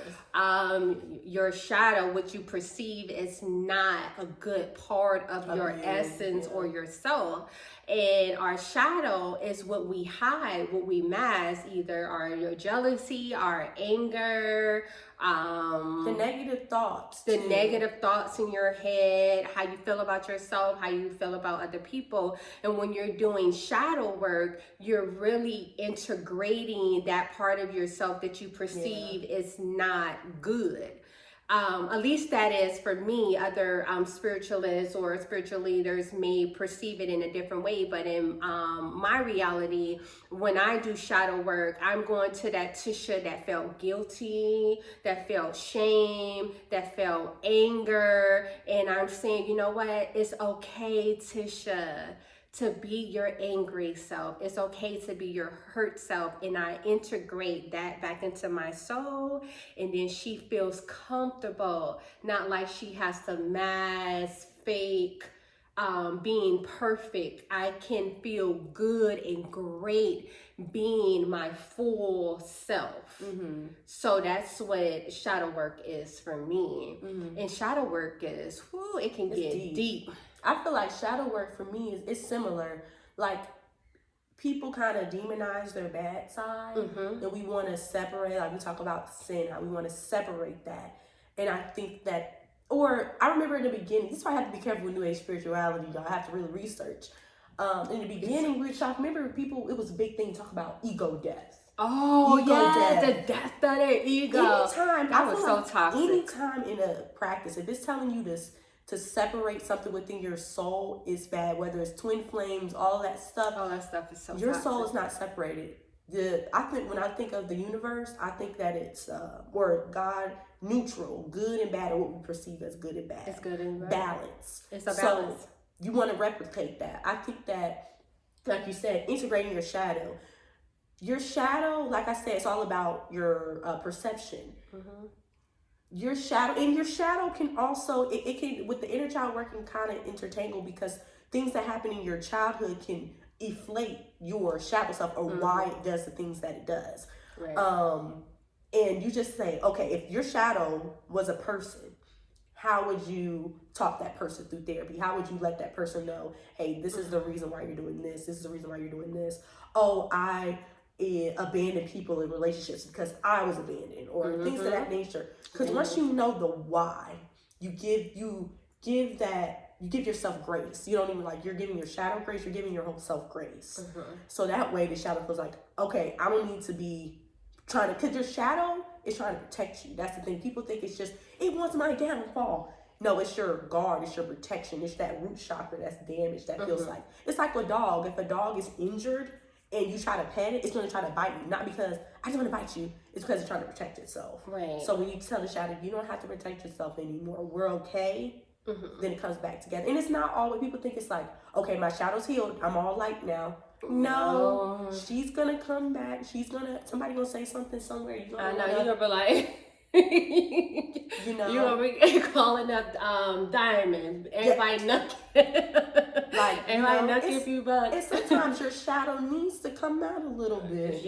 [SPEAKER 1] your shadow, what you perceive is not a good part of your essence or yourself. And our shadow is what we hide, what we mask, either your jealousy, our anger,
[SPEAKER 2] the negative thoughts,
[SPEAKER 1] negative thoughts in your head, how you feel about yourself, how you feel about other people. And when you're doing shadow work, you're really integrating that part of yourself that you perceive is not good. At least that is for me. Other spiritualists or spiritual leaders may perceive it in a different way, but in my reality, when I do shadow work, I'm going to that Tisha that felt guilty, that felt shame, that felt anger, and I'm saying, you know what, it's okay, Tisha, to be your angry self. It's okay to be your hurt self. And I integrate that back into my soul. And then she feels comfortable, not like she has to mask, fake, being perfect. I can feel good and great being my full self. So that's what shadow work is for me. And shadow work is, it can get deep.
[SPEAKER 2] I feel like shadow work for me is similar. Like, people kind of demonize their bad side, and we want to separate. Like we talk about sin, how we want to separate that. And I think that, or I remember in the beginning, this is why I have to be careful with New Age spirituality, y'all. I have to really research. In the beginning, we were talking, remember people, it was a big thing to talk about ego death.
[SPEAKER 1] Oh, yeah, the death of their ego.
[SPEAKER 2] Anytime,
[SPEAKER 1] that was so toxic.
[SPEAKER 2] Anytime in a practice, if it's telling you this, to separate something within your soul is bad, whether it's twin flames, all that stuff.
[SPEAKER 1] All that stuff is so
[SPEAKER 2] your
[SPEAKER 1] toxic.
[SPEAKER 2] soul is not separated. I think when I think of the universe, I think that it's or God, neutral, good and bad, or what we perceive as good and bad.
[SPEAKER 1] It's good and bad.
[SPEAKER 2] Balance.
[SPEAKER 1] It's a balance.
[SPEAKER 2] So you want to replicate that. I think that, like you said, integrating your shadow. Your shadow, like I said, it's all about your perception. Your shadow can also, it can, with the inner child working, kind of intertangle, because things that happen in your childhood can inflate your shadow self, or why it does the things that it does. And you just say, okay, if your shadow was a person, how would you talk that person through therapy? How would you let that person know, hey, this is the reason why you're doing this. This is the reason why you're doing this. Oh, I abandon people in relationships because I was abandoned, or things of that nature. Because once you know the why, you give yourself grace. You don't even, like, you're giving your shadow grace, you're giving your whole self grace. So that way the shadow feels like, okay, I don't need to be trying to, because your shadow is trying to protect you. That's the thing. People think it's just, it wants my downfall. No, it's your guard, it's your protection, it's that root chakra that's damaged, that feels like, it's like a dog. If a dog is injured and you try to pet it, it's going to try to bite you. Not because I just want to bite you. It's because it's trying to protect itself. So when you tell the shadow, you don't have to protect yourself anymore. We're okay. Then it comes back together. And it's not always, people think it's like, okay, my shadow's healed. I'm all light now. No. She's going to come back. Somebody going to say something somewhere. You're going to be like,
[SPEAKER 1] you're gonna be calling up Diamond. Everybody nucking a few bucks.
[SPEAKER 2] And sometimes your shadow needs to come out a little bit.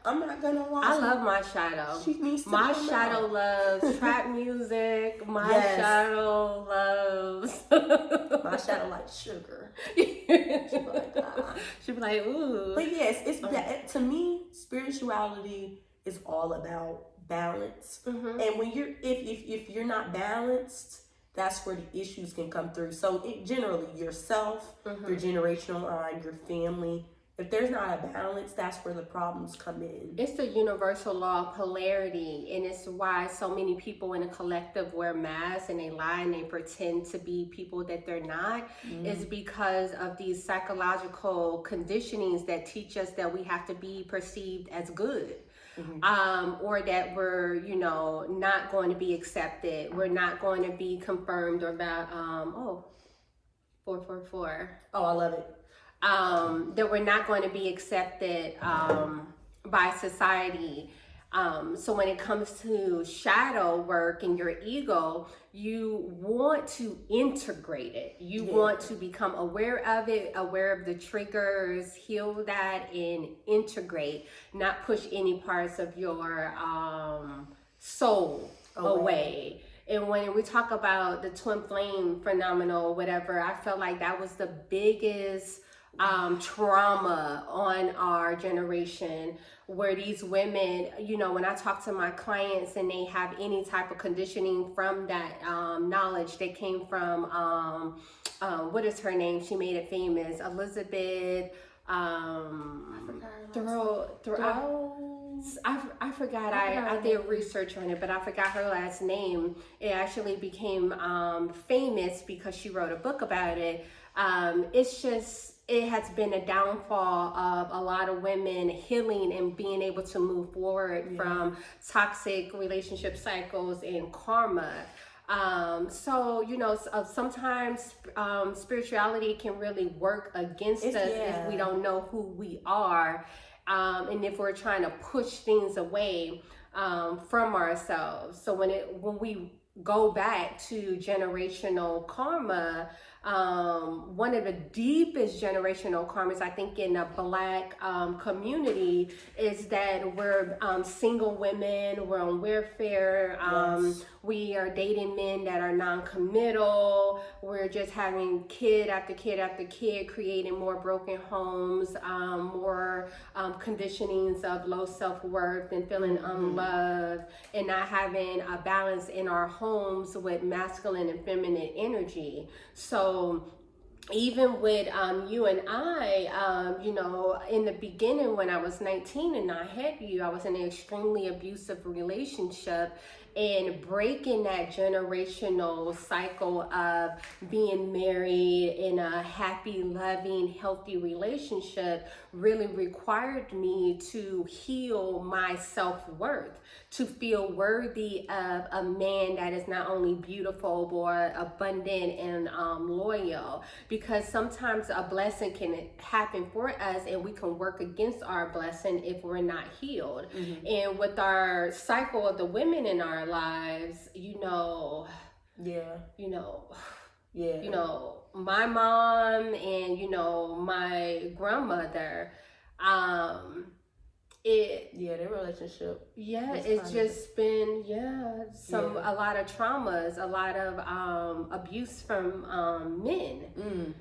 [SPEAKER 2] I'm not gonna lie.
[SPEAKER 1] I love my shadow.
[SPEAKER 2] She needs to
[SPEAKER 1] my
[SPEAKER 2] come
[SPEAKER 1] shadow
[SPEAKER 2] out.
[SPEAKER 1] Loves trap music. My shadow loves
[SPEAKER 2] my shadow likes sugar. She
[SPEAKER 1] be like, ooh.
[SPEAKER 2] But yes, it's to me, spirituality is all about balance. And when if you're not balanced, that's where the issues can come through. So generally yourself, your generational line, your family, if there's not a balance, that's where the problems come in.
[SPEAKER 1] It's the universal law of polarity, and it's why so many people in a collective wear masks and they lie and they pretend to be people that they're not. Is because of these psychological conditionings that teach us that we have to be perceived as good. Or that we're, not going to be accepted. We're not going to be confirmed or about, 444.
[SPEAKER 2] Oh, I love it.
[SPEAKER 1] That we're not going to be accepted by society. So when it comes to shadow work and your ego, you want to integrate it. You want to become aware of it, aware of the triggers, heal that, and integrate, not push any parts of your soul away. And when we talk about the twin flame phenomenon, whatever, I felt like that was the biggest trauma on our generation, where these women, when I talk to my clients and they have any type of conditioning from that knowledge that came from, what is her name? She made it famous. Elizabeth, I forgot. I did research on it, but I forgot her last name. It actually became famous because she wrote a book about it. It has been a downfall of a lot of women healing and being able to move forward from toxic relationship cycles and karma. Sometimes spirituality can really work against us if we don't know who we are, and if we're trying to push things away from ourselves. So when we go back to generational karma, one of the deepest generational karmas, I think, in a Black community is that we're single women, we're on welfare, we are dating men that are non-committal, we're just having kid after kid after kid, creating more broken homes, more conditionings of low self-worth and feeling unloved, and not having a balance in our homes with masculine and feminine energy. So even with you and I, in the beginning when I was 19 and I had you, I was in an extremely abusive relationship, and breaking that generational cycle of being married in a happy, loving, healthy relationship really required me to heal my self-worth, to feel worthy of a man that is not only beautiful but abundant and loyal. Because sometimes a blessing can happen for us and we can work against our blessing if we're not healed. And with our cycle of the women in our lives, my mom and my grandmother,
[SPEAKER 2] their relationship.
[SPEAKER 1] It's just been a lot of traumas, a lot of abuse from men.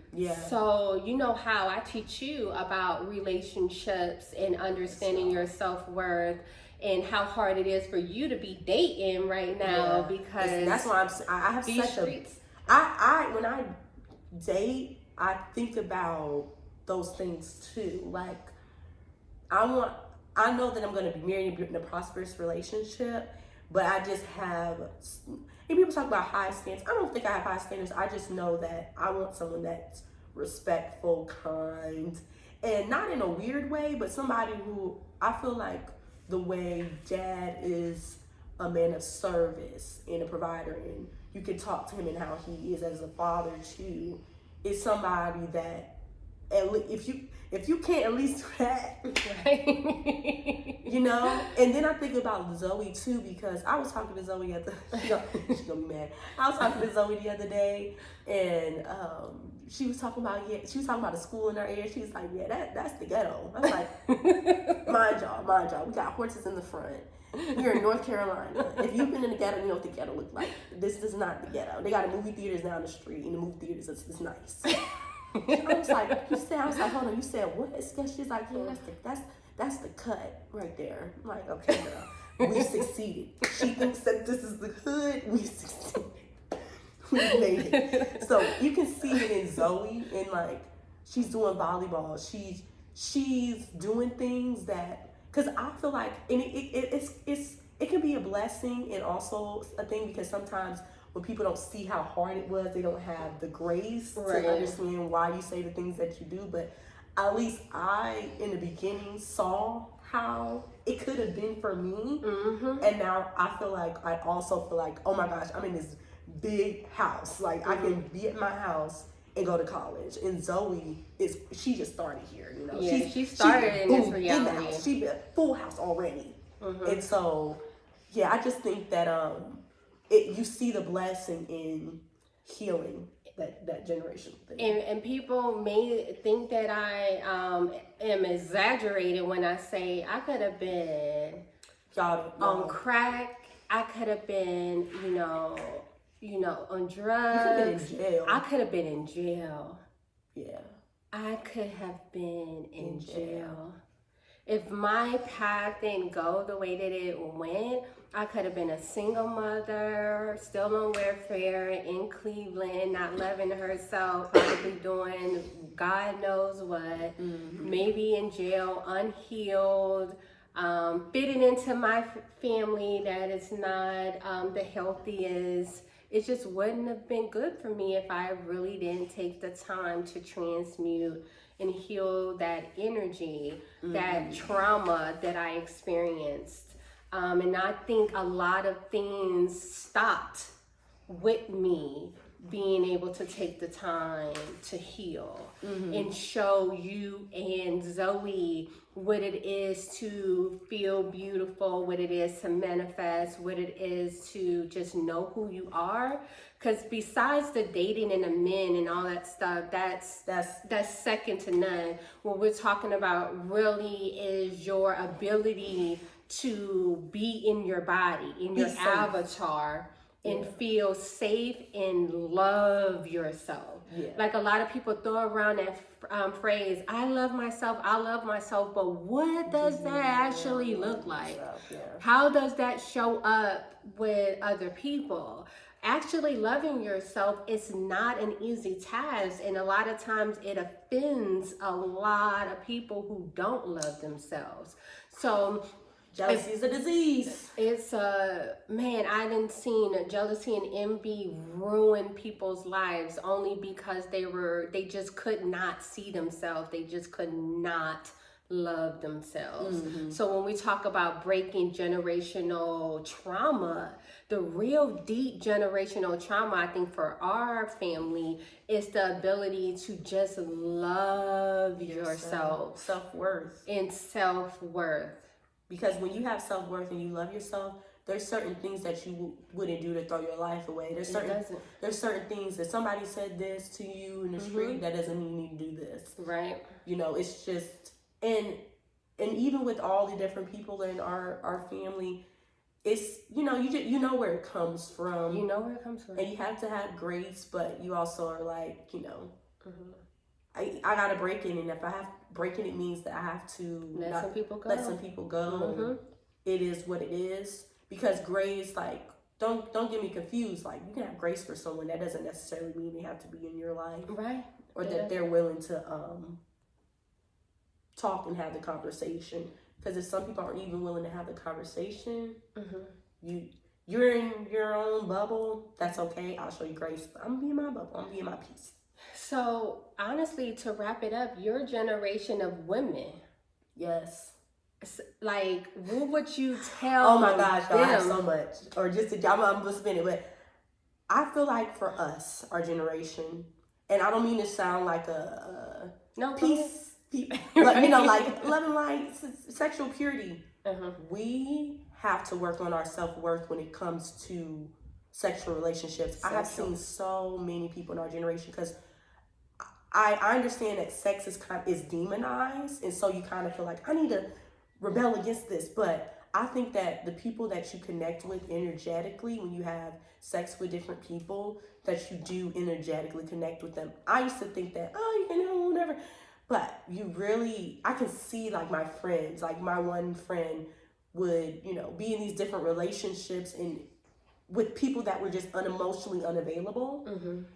[SPEAKER 1] So how I teach you about relationships and understanding your self-worth, and how hard it is for you to be dating right now, because
[SPEAKER 2] that's why I have
[SPEAKER 1] these
[SPEAKER 2] such
[SPEAKER 1] streets.
[SPEAKER 2] when I date, I think about those things too. Like, I know that I'm going to be married in a prosperous relationship, but I just have, and people talk about high standards. I don't think I have high standards. I just know that I want someone that's respectful, kind, and not in a weird way, but somebody who I feel like the way Dad is a man of service and a provider, and you can talk to him and how he is as a father too, is somebody that, if you can't at least do that, right? And then I think about Zoe too, because I was talking to Zoe she's gonna be mad. I was talking to Zoe the other day, and she was talking about the school in her area. She was like, that's the ghetto. I was like, mind y'all, we got horses in the front. You're in North Carolina. If you've been in the ghetto, you know what the ghetto looks like. This is not the ghetto. They got movie theaters down the street, and the movie theaters is nice. I was like, hold on, you said what? She's like, that's the cut right there. I'm like, okay, girl, we succeeded. She thinks that this is the hood. We succeeded. We made it. So you can see it in Zoe, and like, she's doing volleyball. she's doing things that, because I feel like, and it can be a blessing and also a thing, because sometimes when people don't see how hard it was, they don't have the grace
[SPEAKER 1] Right.
[SPEAKER 2] to understand why you say the things that you do. But at least I, in the beginning, saw how it could have been for me.
[SPEAKER 1] Mm-hmm.
[SPEAKER 2] And now I also feel like, oh my gosh, I'm in this big house. Like, I can be at my house and go to college. And Zoe she just started here, you know.
[SPEAKER 1] Yeah, she started in this reality.
[SPEAKER 2] In the house. She been full house already. And so, yeah, I just think that you see the blessing in healing that generation thing.
[SPEAKER 1] And people may think that I am exaggerating when I say I could have been on crack. I could have been, on drugs.
[SPEAKER 2] You could have been in jail.
[SPEAKER 1] I could have been in jail.
[SPEAKER 2] Yeah.
[SPEAKER 1] I could have been in jail. If my path didn't go the way that it went, I could have been a single mother, still on welfare in Cleveland, not loving herself, probably doing God knows what, maybe in jail, unhealed, fitting into my family that is not the healthiest. It just wouldn't have been good for me if I really didn't take the time to transmute and heal that energy, that trauma that I experienced. And I think a lot of things stopped with me being able to take the time to heal and show you and Zoe what it is to feel beautiful, what it is to manifest, what it is to just know who you are. Because besides the dating and the men and all that stuff, that's second to none. What we're talking about really is your ability to be in your body, in your avatar, and feel safe and love yourself. Yeah. Like a lot of people throw around that phrase, I love myself, but what does that actually look like? Yeah. How does that show up with other people? Actually loving yourself is not an easy task, and a lot of times it offends a lot of people who don't love themselves. So
[SPEAKER 2] jealousy is a disease.
[SPEAKER 1] It's man, I done seen jealousy and envy ruin people's lives only because they just could not see themselves. They just could not love themselves. So when we talk about breaking generational trauma, the real deep generational trauma, I think, for our family is the ability to just love yourself.
[SPEAKER 2] Self-worth.
[SPEAKER 1] And self-worth.
[SPEAKER 2] Because when you have self-worth and you love yourself, there's certain things that you wouldn't do to throw your life away. There's certain things that somebody said this to you in the street, that doesn't mean you need to do this.
[SPEAKER 1] Right.
[SPEAKER 2] It's just, and even with all the different people in our family, it's, you know where it comes from.
[SPEAKER 1] You know where it comes from.
[SPEAKER 2] And you have to have grace, but you also are like, I gotta break it, and if I have breaking it means that I have to
[SPEAKER 1] let some people
[SPEAKER 2] go. It is what it is, because grace, like, don't get me confused. Like, you can have grace for someone, that doesn't necessarily mean they have to be in your life,
[SPEAKER 1] right?
[SPEAKER 2] Or that they're willing to talk and have the conversation. Because if some people aren't even willing to have the conversation, you're in your own bubble. That's okay. I'll show you grace. But I'm gonna be in my bubble. I'm gonna be in my peace.
[SPEAKER 1] So, honestly, to wrap it up, your generation of women.
[SPEAKER 2] Yes.
[SPEAKER 1] Like, what would you tell
[SPEAKER 2] Oh my gosh,
[SPEAKER 1] them?
[SPEAKER 2] I have so much. Or just I'm just spinning, but I feel like for us, our generation, and I don't mean to sound like a peace, but like loving light, sexual purity. We have to work on our self-worth when it comes to sexual relationships. I have seen so many people in our generation, because I understand that sex is demonized, and so you kind of feel like, I need to rebel against this. But I think that the people that you connect with energetically, when you have sex with different people, that you do energetically connect with them. I used to think that, whatever. But I can see, like, my friends, like my one friend would, be in these different relationships, and with people that were just unemotionally unavailable.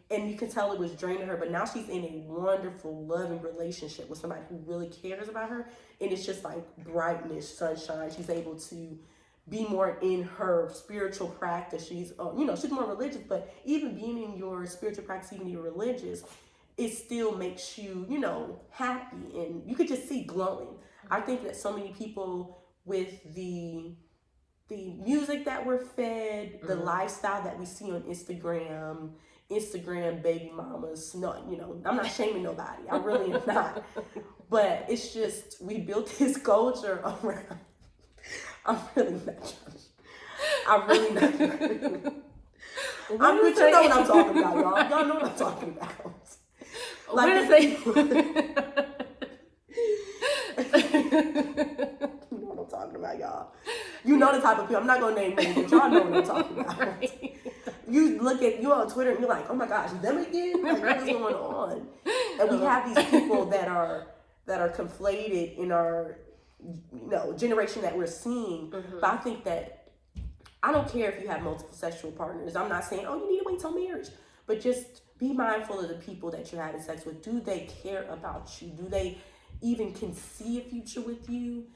[SPEAKER 2] And you can tell it was draining her, but now she's in a wonderful, loving relationship with somebody who really cares about her. And it's just like brightness, sunshine. She's able to be more in her spiritual practice. She's, she's more religious, but even being in your spiritual practice, even your religious, it still makes you, happy. And you could just see glowing. I think that so many people with the music that we're fed, the lifestyle that we see on Instagram baby mamas. No, I'm not shaming nobody. I really am not. But it's just, we built this culture around. I'm really not judging. I'm really not judging. But you know what I'm talking about, y'all. Y'all know what I'm talking about. Like, you know what I'm talking about, y'all. You know the type of people. I'm not gonna name names, but y'all know what I'm talking about. Right. You on Twitter and you're like, oh my gosh, them again? Like, what is going on? And we have these people that are conflated in our generation that we're seeing. But I think that I don't care if you have multiple sexual partners. I'm not saying, oh, you need to wait till marriage, but just be mindful of the people that you're having sex with. Do they care about you? Do they even can see a future with you?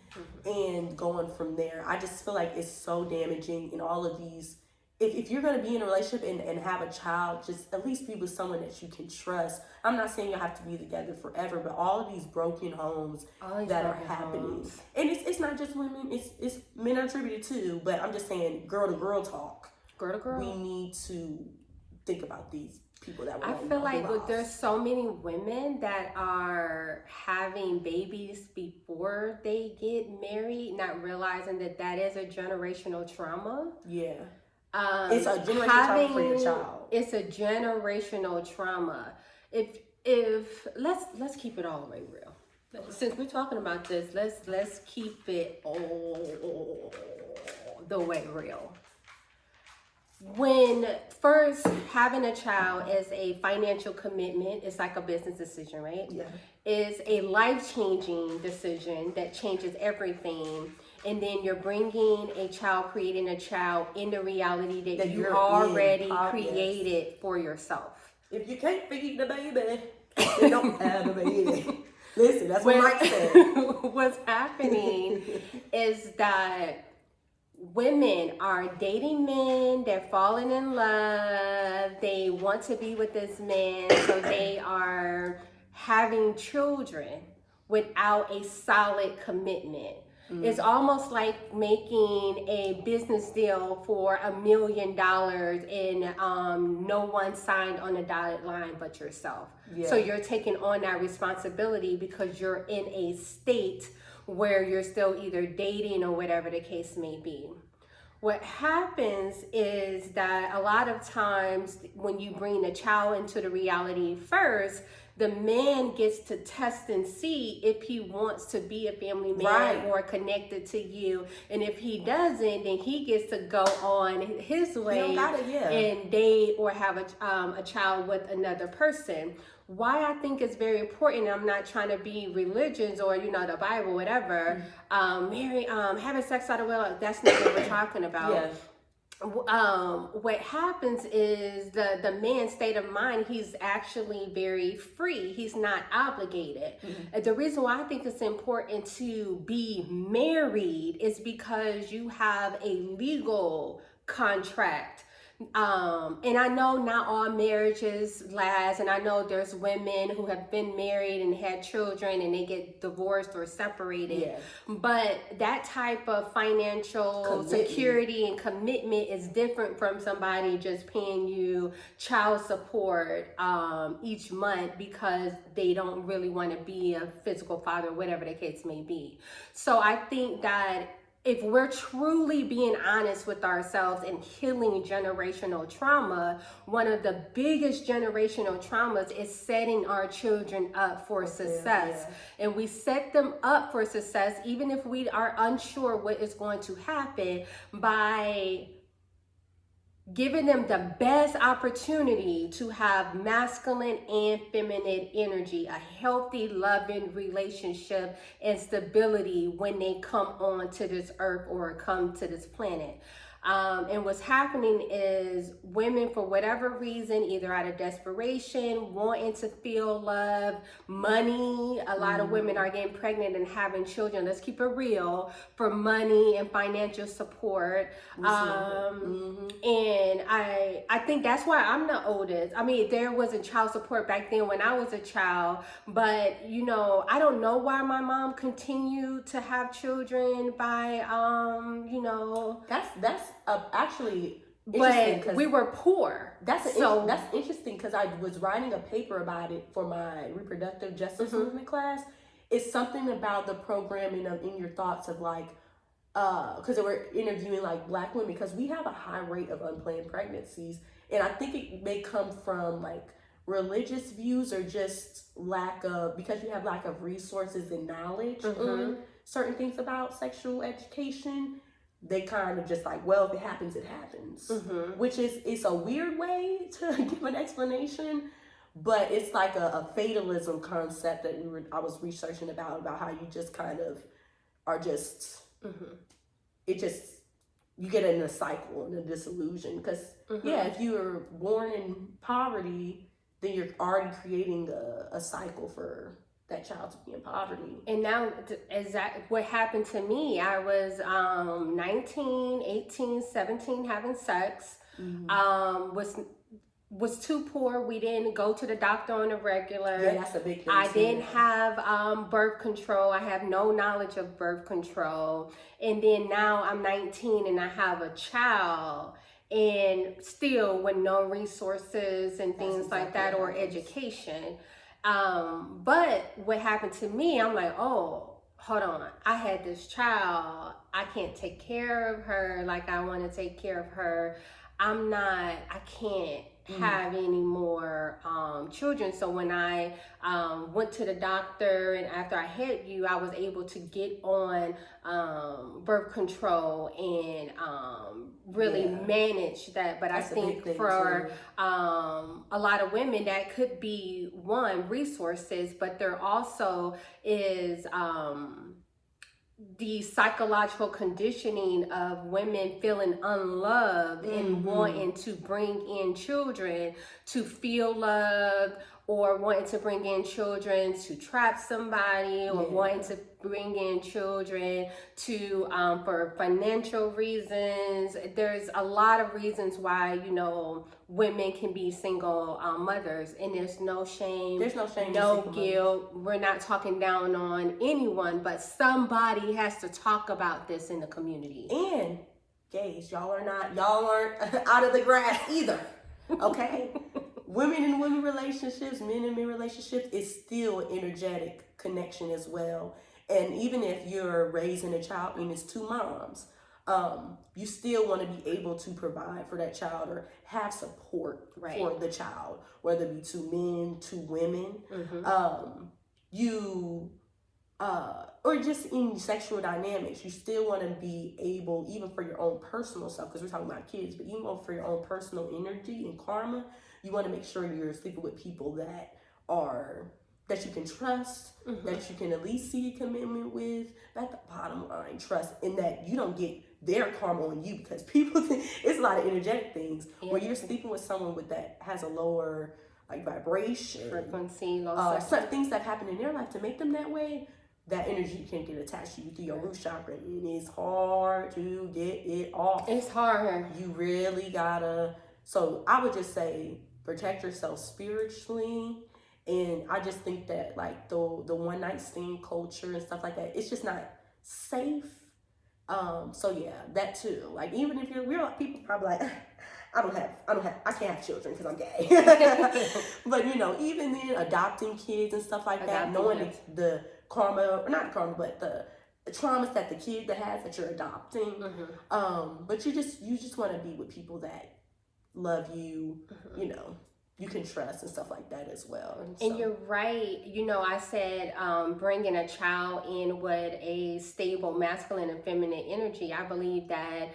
[SPEAKER 2] And going from there, I just feel like it's so damaging in all of these. If you're going to be in a relationship and have a child, just at least be with someone that you can trust. I'm not saying you have to be together forever, but all of these broken homes that are happening. And it's not just women, it's men are attributed too, but I'm just saying girl to girl talk.
[SPEAKER 1] Girl to girl.
[SPEAKER 2] We need to think about these people that
[SPEAKER 1] I feel like there's so many women that are having babies before they get married, not realizing that is a generational trauma.
[SPEAKER 2] Yeah. It's a generational trauma for your child. It's
[SPEAKER 1] a generational trauma. If let's keep it all the way real. Since we're talking about this, let's keep it all the way real. When first having a child is a financial commitment, it's like a business decision, right?
[SPEAKER 2] Yeah.
[SPEAKER 1] It's a life-changing decision that changes everything. And then you're bringing a child, creating a child in the reality that you already created for yourself.
[SPEAKER 2] If you can't feed the baby, you don't have a baby. Listen, that's what Mike said.
[SPEAKER 1] What's happening is that women are dating men, they're falling in love, they want to be with this man, so they are having children without a solid commitment. It's almost like making a business deal for $1 million and no one signed on the dotted line but yourself. Yeah. So you're taking on that responsibility because you're in a state where you're still either dating or whatever the case may be. What happens is that a lot of times when you bring a child into the reality first, the man gets to test and see if he wants to be a family man or connected to you. And if he doesn't, then he gets to go on his way and date or have a child with another person. Why I think it's very important, I'm not trying to be religious or, the Bible, whatever, having sex out of wedlock, that's not what we're talking about. Yeah. What happens is the man's state of mind, he's actually very free. He's not obligated. The reason why I think it's important to be married is because you have a legal contract. And I know not all marriages last, and I know there's women who have been married and had children and they get divorced or separated. Yeah. But that type of financial security and commitment is different from somebody just paying you child support each month because they don't really want to be a physical father, whatever the case may be. So I think that if we're truly being honest with ourselves and healing generational trauma, one of the biggest generational traumas is setting our children up for success. Yeah. And we set them up for success, even if we are unsure what is going to happen, by giving them the best opportunity to have masculine and feminine energy, a healthy, loving relationship and stability when they come onto this earth or come to this planet. And what's happening is women, for whatever reason, either out of desperation, wanting to feel love, money. A lot of women are getting pregnant and having children. Let's keep it real, for money and financial support. And I think that's why I'm the oldest. I mean, there wasn't child support back then when I was a child, but I don't know why my mom continued to have children by
[SPEAKER 2] that's actually interesting,
[SPEAKER 1] but we were poor.
[SPEAKER 2] That's interesting, because I was writing a paper about it for my reproductive justice movement class. It's something about the programming of In Your Thoughts of like, because they were interviewing like Black women, because we have a high rate of unplanned pregnancies, and I think it may come from like religious views or just because you have lack of resources and knowledge on certain things about sexual education. They kind of just like, well, if it happens, it happens, which it's a weird way to give an explanation, but it's like a fatalism concept that I was researching about how you just kind of are just, you get in a cycle and a disillusion, because if you are born in poverty, then you're already creating a cycle for that child to be in poverty.
[SPEAKER 1] And now, what happened to me. I was 19, 18, 17 having sex. Was too poor. We didn't go to the doctor on a regular.
[SPEAKER 2] Yeah, that's a big thing.
[SPEAKER 1] I didn't have birth control. I have no knowledge of birth control. And then now I'm 19 and I have a child, and still with no resources and things like that, or education. But what happened to me, I'm like, oh, hold on. I had this child. I can't take care of her like I want to take care of her. I can't have any more children. So when I went to the doctor, and after I had you, I was able to get on birth control and really manage that. But that's, I think for a lot of women, that could be one, resources, but there also is the psychological conditioning of women feeling unloved and wanting to bring in children to feel loved, or wanting to bring in children to trap somebody, or wanting to bring in children to for financial reasons. There's a lot of reasons why women can be single mothers, and there's no shame, no guilt. We're not talking down on anyone, but somebody has to talk about this in the community.
[SPEAKER 2] And gays, y'all aren't out of the grass either. Okay. Women in women relationships, men in men relationships, is still an energetic connection as well. And even if you're raising a child and it's two moms, you still want to be able to provide for that child or have support for the child, whether it be two men, two women, or just in sexual dynamics. You still want to be able, even for your own personal self, because we're talking about kids, but even for your own personal energy and karma, you want to make sure you're sleeping with people that you can trust, that you can at least see a commitment with. But at the bottom line, trust, in that you don't get their karma on you, because people think it's a lot of energetic things where you're sleeping with someone that has a lower vibration,
[SPEAKER 1] frequency,
[SPEAKER 2] certain things that happen in their life to make them that way. That energy can get attached to you through your root chakra, and it's hard to get it off.
[SPEAKER 1] It's hard.
[SPEAKER 2] You really gotta. So I would just say, protect yourself spiritually. And I just think that the one night stand culture and stuff like that, it's just not safe. So yeah, that too. Even if you're real, people probably I can't have children because I'm gay. But even then, adopting kids and stuff like that, knowing the karma, or not karma, but the traumas that the kid has that you're adopting. But you just want to be with people that love you, you can trust and stuff like that as well. And
[SPEAKER 1] And you're right. I said bringing a child in with a stable masculine and feminine energy. I believe that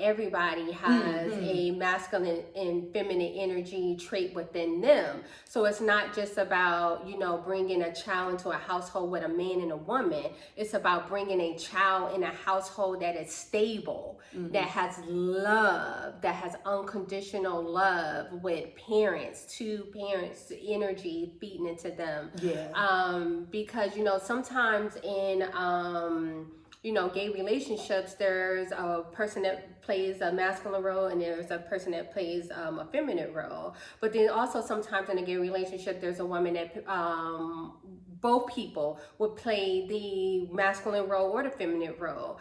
[SPEAKER 1] everybody has a masculine and feminine energy trait within them. So it's not just about, bringing a child into a household with a man and a woman. It's about bringing a child in a household that is stable, that has love, that has unconditional love with parents, two parents, energy feeding into them.
[SPEAKER 2] Yeah.
[SPEAKER 1] Because, sometimes in, gay relationships, there's a person that plays a masculine role and there's a person that plays a feminine role. But then also sometimes in a gay relationship, there's a woman that both people would play the masculine role or the feminine role.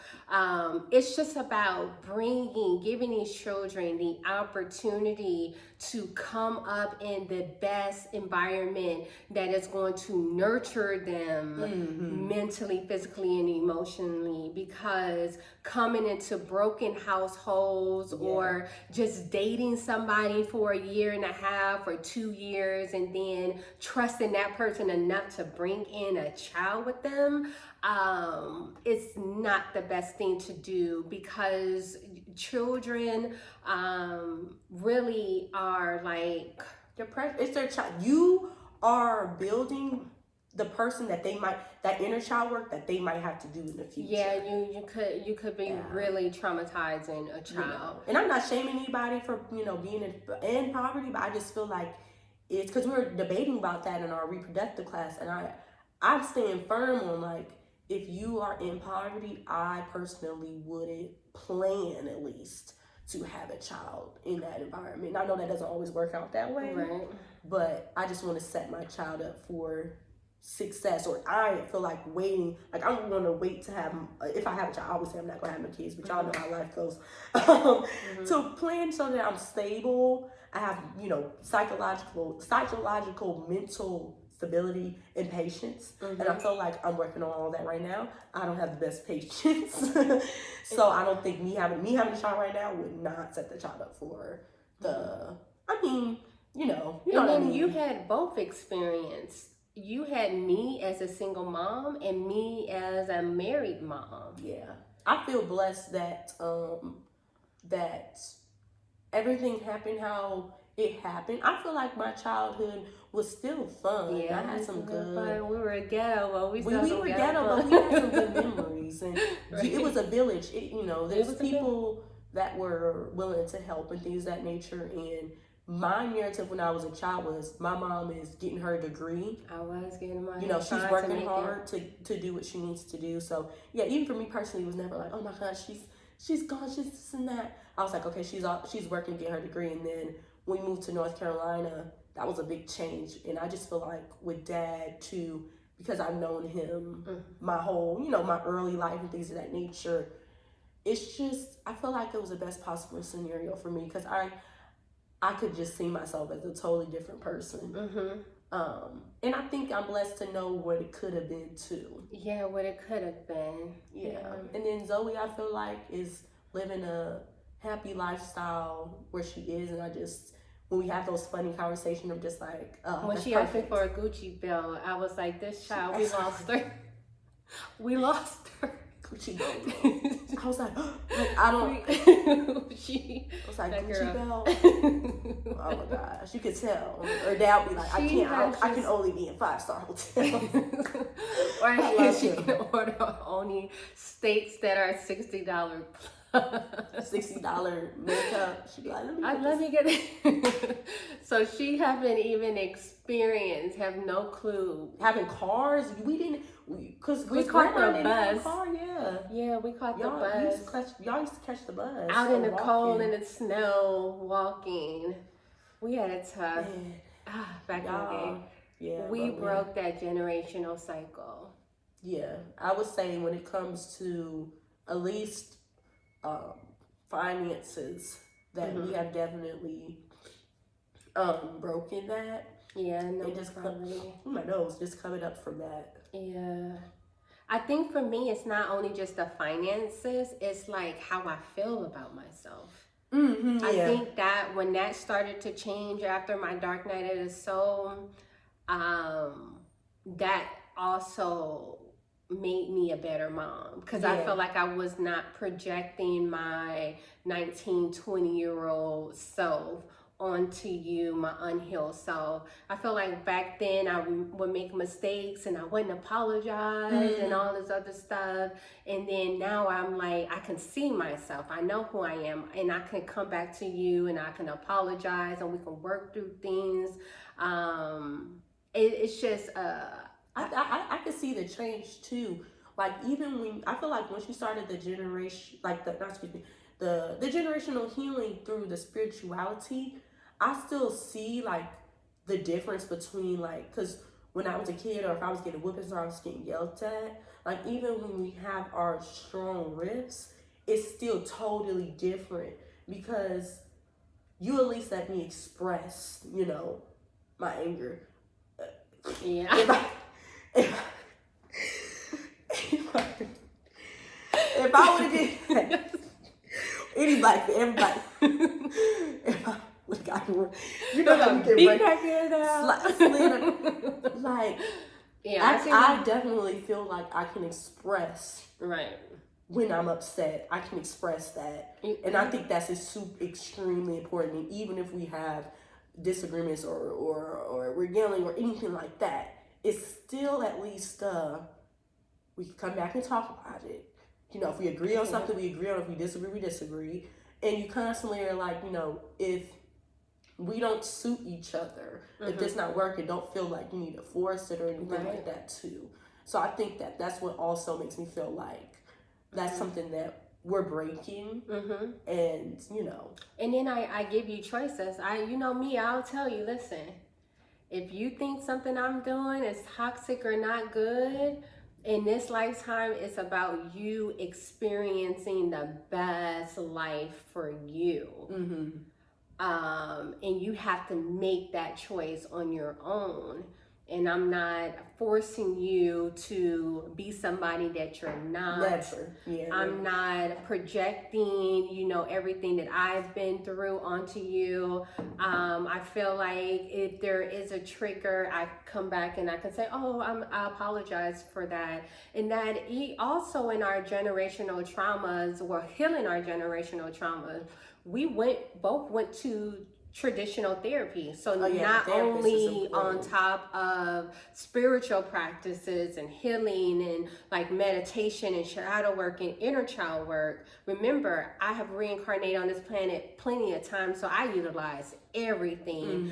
[SPEAKER 1] It's just about giving these children the opportunity to come up in the best environment that is going to nurture them mentally, physically, and emotionally. Because coming into broken households or just dating somebody for a year and a half or 2 years and then trusting that person enough to bring in a child with them, it's not the best thing to do, because children really are like,
[SPEAKER 2] it's their child. You are building the person that that inner child work that they might have to do in the future.
[SPEAKER 1] Yeah, you could be really traumatizing a child.
[SPEAKER 2] And I'm not shaming anybody for being in poverty, but I just feel like it's because we were debating about that in our reproductive class, and I'm staying firm on, like, if you are in poverty, I personally wouldn't plan, at least, to have a child in that environment. I know that doesn't always work out that way,
[SPEAKER 1] right?
[SPEAKER 2] But I just want to set my child up for success. Or I feel like waiting, like I'm going to wait to have, if I have a child, obviously I'm not going to have no kids, but y'all know how life goes. To plan so that I'm stable, I have, psychological, mental stability and patience. And I feel like I'm working on all that right now. I don't have the best patience. So I don't think me having a child right now would not set the child up for you know what I mean.
[SPEAKER 1] You had both experience. You had me as a single mom and me as a married mom.
[SPEAKER 2] Yeah. I feel blessed that that everything happened how it happened. I feel like my childhood was still fun.
[SPEAKER 1] Yeah,
[SPEAKER 2] I had some good
[SPEAKER 1] fun. We were ghetto, but we
[SPEAKER 2] were ghetto, but we had some good memories, and it was a village. There's people that were willing to help and things of that nature. And my narrative when I was a child was my mom is getting her degree.
[SPEAKER 1] I was getting my
[SPEAKER 2] she's working hard to do what she needs to do. So yeah, even for me personally, it was never like, oh my gosh, she's gone, she's this and that. I was like, okay, she's working to get her degree. And then when we moved to North Carolina, that was a big change. And I just feel like with Dad too, because I've known him my whole, my early life and things of that nature, it's just, I feel like it was the best possible scenario for me, because I could just see myself as a totally different person. And I think I'm blessed to know what it could have been too.
[SPEAKER 1] Yeah, what it could have been.
[SPEAKER 2] Yeah. And then Zoe, I feel like, is living a happy lifestyle where she is. And I just, when we have those funny conversations, I'm just like,
[SPEAKER 1] when she asked me for a Gucci belt, I was like, this child, we lost her. We lost her.
[SPEAKER 2] Gucci belt. I was like, I don't.
[SPEAKER 1] She
[SPEAKER 2] I was like, Gucci belt. Oh my gosh, you could tell. Or Dad would be like, I can only be in 5-star hotels.
[SPEAKER 1] Or she can order only steaks that are $60
[SPEAKER 2] $60 makeup. She'd be like,
[SPEAKER 1] let me get it. So she haven't even experienced, have no clue.
[SPEAKER 2] Having cars, because
[SPEAKER 1] we caught the bus.
[SPEAKER 2] Car,
[SPEAKER 1] yeah, we caught the bus.
[SPEAKER 2] Y'all used to catch the bus
[SPEAKER 1] out in the cold and the snow, walking. We had it tough. Back in the day.
[SPEAKER 2] Yeah,
[SPEAKER 1] we broke that generational cycle.
[SPEAKER 2] Yeah, I would say when it comes to at least finances, that we have definitely broken that.
[SPEAKER 1] Yeah, no,
[SPEAKER 2] and just my nose just coming up from that.
[SPEAKER 1] Yeah, I think for me, it's not only just the finances; it's like how I feel about myself.
[SPEAKER 2] Mm-hmm,
[SPEAKER 1] I
[SPEAKER 2] yeah.
[SPEAKER 1] think that when that started to change after my dark night of the soul, that also made me a better mom, because I
[SPEAKER 2] Yeah.
[SPEAKER 1] felt like I was not projecting my 19, 20-year-old self onto you, my unhealed self. I feel like back then I would make mistakes and I wouldn't apologize and all this other stuff. And then now I'm like, I can see myself. I know who I am, and I can come back to you and I can apologize and we can work through things. It's just
[SPEAKER 2] I could see the change too. Like even when I feel like once you started the generation, like the not excuse me, the generational healing through the spirituality, I still see like the difference between like because when I was a kid or if I was getting whippings or I was getting yelled at, like even when we have our strong riffs, it's still totally different because you at least let me express, my anger.
[SPEAKER 1] yeah.
[SPEAKER 2] If I, if, if I, if I would have did anybody, everybody, if I would have gotten, how you can
[SPEAKER 1] Beat
[SPEAKER 2] break,
[SPEAKER 1] that kid out.
[SPEAKER 2] like,
[SPEAKER 1] Yeah,
[SPEAKER 2] I definitely feel like I can express
[SPEAKER 1] right.
[SPEAKER 2] when I'm upset. I can express that, and I think that's extremely important. And even if we have disagreements or we're yelling or anything like that, it's still at least we can come back and talk about it. If we agree on something, we agree on it. If we disagree, we disagree. And you constantly are like, if we don't suit each other, if it's not working, don't feel like you need to force it or anything like that too. So I think that that's what also makes me feel like that's something that we're breaking, and
[SPEAKER 1] And then I give you choices. Me, I'll tell you, listen, if you think something I'm doing is toxic or not good, in this lifetime, it's about you experiencing the best life for you. And you have to make that choice on your own. And I'm not forcing you to be somebody that you're not.
[SPEAKER 2] Never. Yeah,
[SPEAKER 1] I'm not projecting, everything that I've been through onto you. I feel like if there is a trigger, I come back and I can say, oh, I apologize for that. And that also in our generational traumas, or healing our generational traumas, we both went to traditional therapy. So not only on top of spiritual practices and healing and like meditation and shadow work and inner child work. Remember, I have reincarnated on this planet plenty of times, so I utilize everything,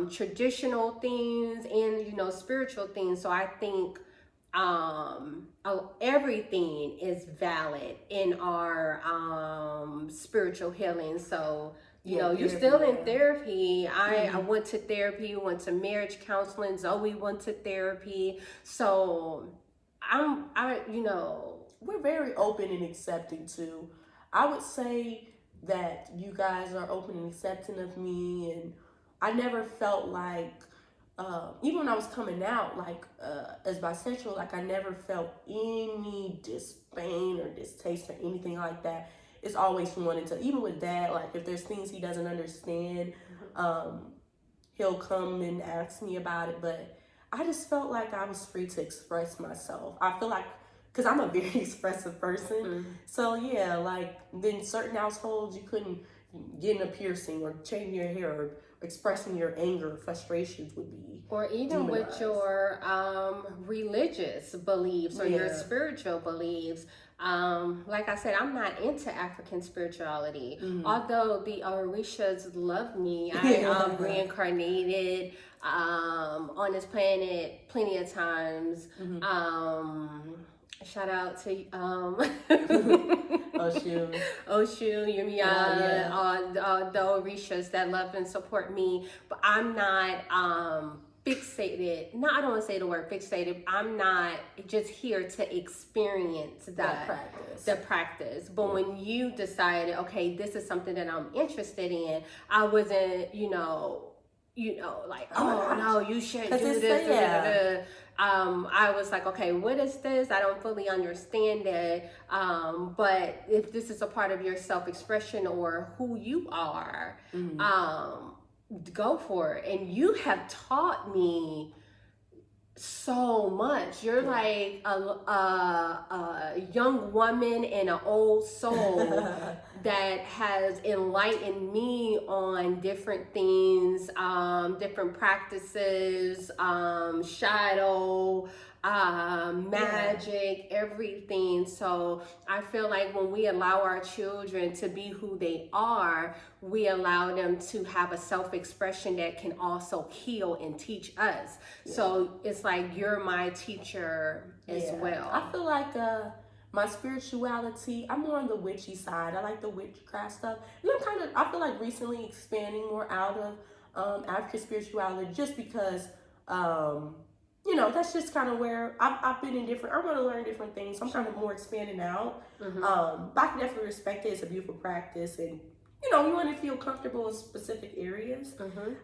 [SPEAKER 1] traditional things and spiritual things. So I think everything is valid in our spiritual healing. So you're still in therapy. I went to therapy, went to marriage counseling. Zoe went to therapy. So
[SPEAKER 2] we're very open and accepting too. I would say that you guys are open and accepting of me, and I never felt like, even when I was coming out, like as bisexual, like I never felt any disdain or distaste or anything like that. It's always wanted to, even with Dad, like if there's things he doesn't understand, he'll come and ask me about it. But I just felt like I was free to express myself. I feel like, because I'm a very expressive person. So yeah, like then certain households you couldn't get a piercing or changing your hair or expressing your anger or frustrations would be,
[SPEAKER 1] or even
[SPEAKER 2] demonized.
[SPEAKER 1] with your religious beliefs or your spiritual beliefs. Like I said, I'm not into African spirituality. Although the Orishas love me, I reincarnated on this planet plenty of times. Shout out to Oshu, Yumia, the Orishas that love and support me. But I'm not fixated. No, I don't want to say the word fixated. I'm not just here to experience the practice. But when you decided, okay, this is something that I'm interested in, I wasn't, like, oh no, you should do this. I was like, okay, what is this? I don't fully understand it. But if this is a part of your self-expression or who you are, go for it. And you have taught me so much. You're like a young woman and an old soul that has enlightened me on different things, different practices, shadow, magic, everything. So I feel like when we allow our children to be who they are, we allow them to have a self-expression that can also heal and teach us. So it's like you're my teacher as well.
[SPEAKER 2] I feel like my spirituality, I'm more on the witchy side. I like the witchcraft stuff. And I feel like recently expanding more out of African spirituality, just because that's just kind of where I've been in different, I want to learn different things. So I'm kind of more expanding out. But I can definitely respect it. It's a beautiful practice, and you want to feel comfortable in specific areas.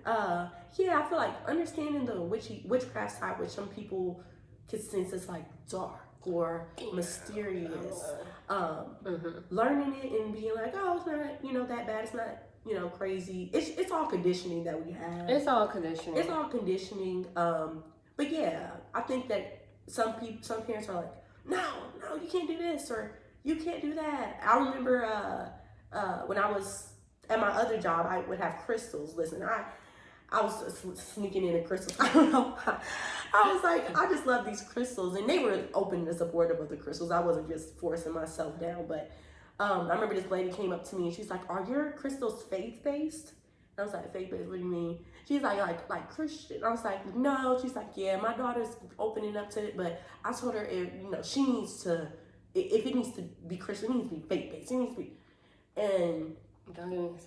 [SPEAKER 2] I feel like understanding the witchcraft side, which some people can sense as like dark or mysterious. Learning it and being like, oh, it's not that bad. It's not crazy. It's all conditioning that we have.
[SPEAKER 1] It's all conditioning.
[SPEAKER 2] It's all conditioning. But yeah, I think that some parents are like, no, you can't do this or you can't do that. I remember when I was at my other job, I would have crystals. Listen, I was sneaking in the crystals. I don't know. I was like, I just love these crystals, and they were open and supportive of the crystals. I wasn't just forcing myself down. But I remember this lady came up to me and she's like, "Are your crystals faith-based?" I was like, "Faith-based? What do you mean?" She's like Christian. I was like, "No." She's like, "Yeah, my daughter's opening up to it, but I told her she needs to, if it needs to be Christian, it needs to be faith-based. It needs to be," and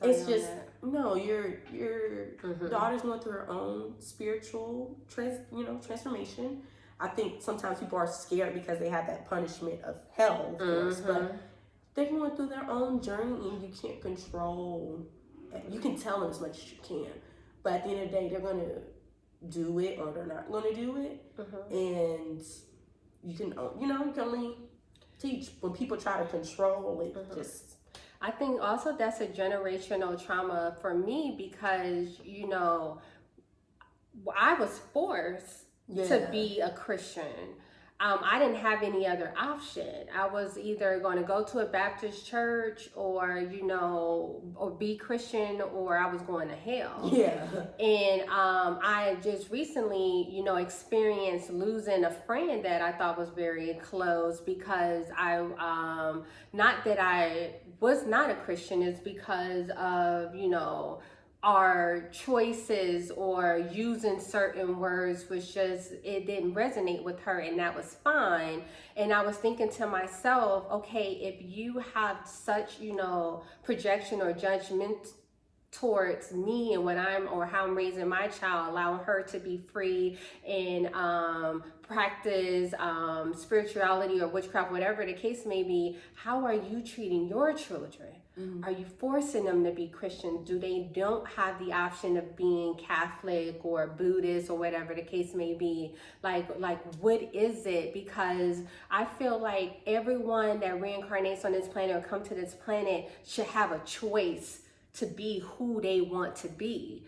[SPEAKER 2] it's just your daughter's going through her own spiritual transformation. I think sometimes people are scared because they have that punishment of hell, of course, but they're going through their own journey, and you can't control. You can tell them as much as you can, but at the end of the day, they're going to do it or they're not going to do it, and you can only teach. When people try to control it, just.
[SPEAKER 1] I think also that's a generational trauma for me because, I was forced to be a Christian. I didn't have any other option. I was either going to go to a Baptist church or be Christian, or I was going to hell.
[SPEAKER 2] Yeah.
[SPEAKER 1] And I just recently, experienced losing a friend that I thought was very close because not that I was not a Christian, it's because of, our choices or using certain words was just, it didn't resonate with her, and that was fine. And I was thinking to myself, okay, if you have such, projection or judgment towards me and how I'm raising my child, allowing her to be free and practice spirituality or witchcraft, whatever the case may be, how are you treating your children? Are you forcing them to be Christian? Do they don't have the option of being Catholic or Buddhist or whatever the case may be? Like what is it? Because I feel like everyone that reincarnates on this planet or come to this planet should have a choice to be who they want to be.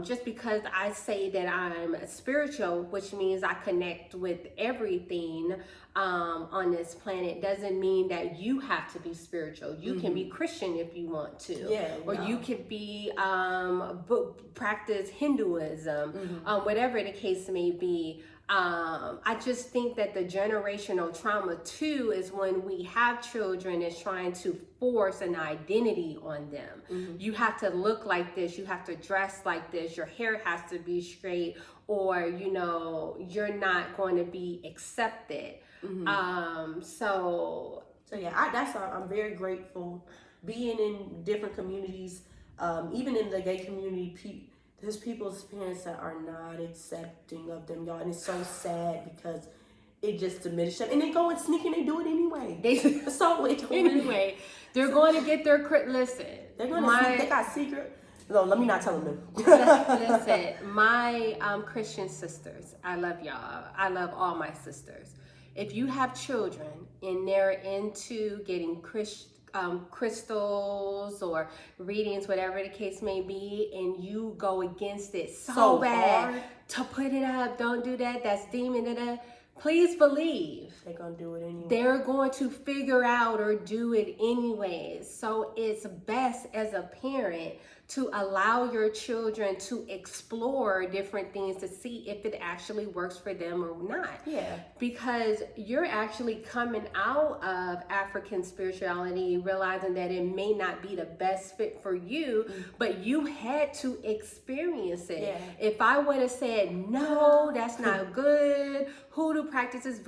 [SPEAKER 1] Just because I say that I'm spiritual, which means I connect with everything on this planet, doesn't mean that you have to be spiritual. You can be Christian if you want to, or you could be practice Hinduism, whatever the case may be. I just think that the generational trauma too is when we have children is trying to force an identity on them. You have to look like this, you have to dress like this, your hair has to be straight, or you're not going to be accepted. So yeah,
[SPEAKER 2] I'm very grateful being in different communities, even in the gay community. There's people's parents that are not accepting of them, y'all, and it's so sad because it just diminishes them. And they go and sneak and they do it anyway.
[SPEAKER 1] Anyway, they're going to get their listen.
[SPEAKER 2] They're going to sneak. They got secret No, let me not tell them.
[SPEAKER 1] Listen, my Christian sisters, I love y'all. I love all my sisters. If you have children and they're into getting crystals or readings, whatever the case may be, and you go against it so bad
[SPEAKER 2] hard
[SPEAKER 1] to put it up, don't do that, that's demon, please believe
[SPEAKER 2] they're gonna do it anyway.
[SPEAKER 1] they're going to figure out or do it anyways. So it's best as a parent to allow your children to explore different things to see if it actually works for them or not.
[SPEAKER 2] Yeah.
[SPEAKER 1] Because you're actually coming out of African spirituality, realizing that it may not be the best fit for you, but you had to experience it.
[SPEAKER 2] Yeah.
[SPEAKER 1] If I would have said, no, that's not good, voodoo practices,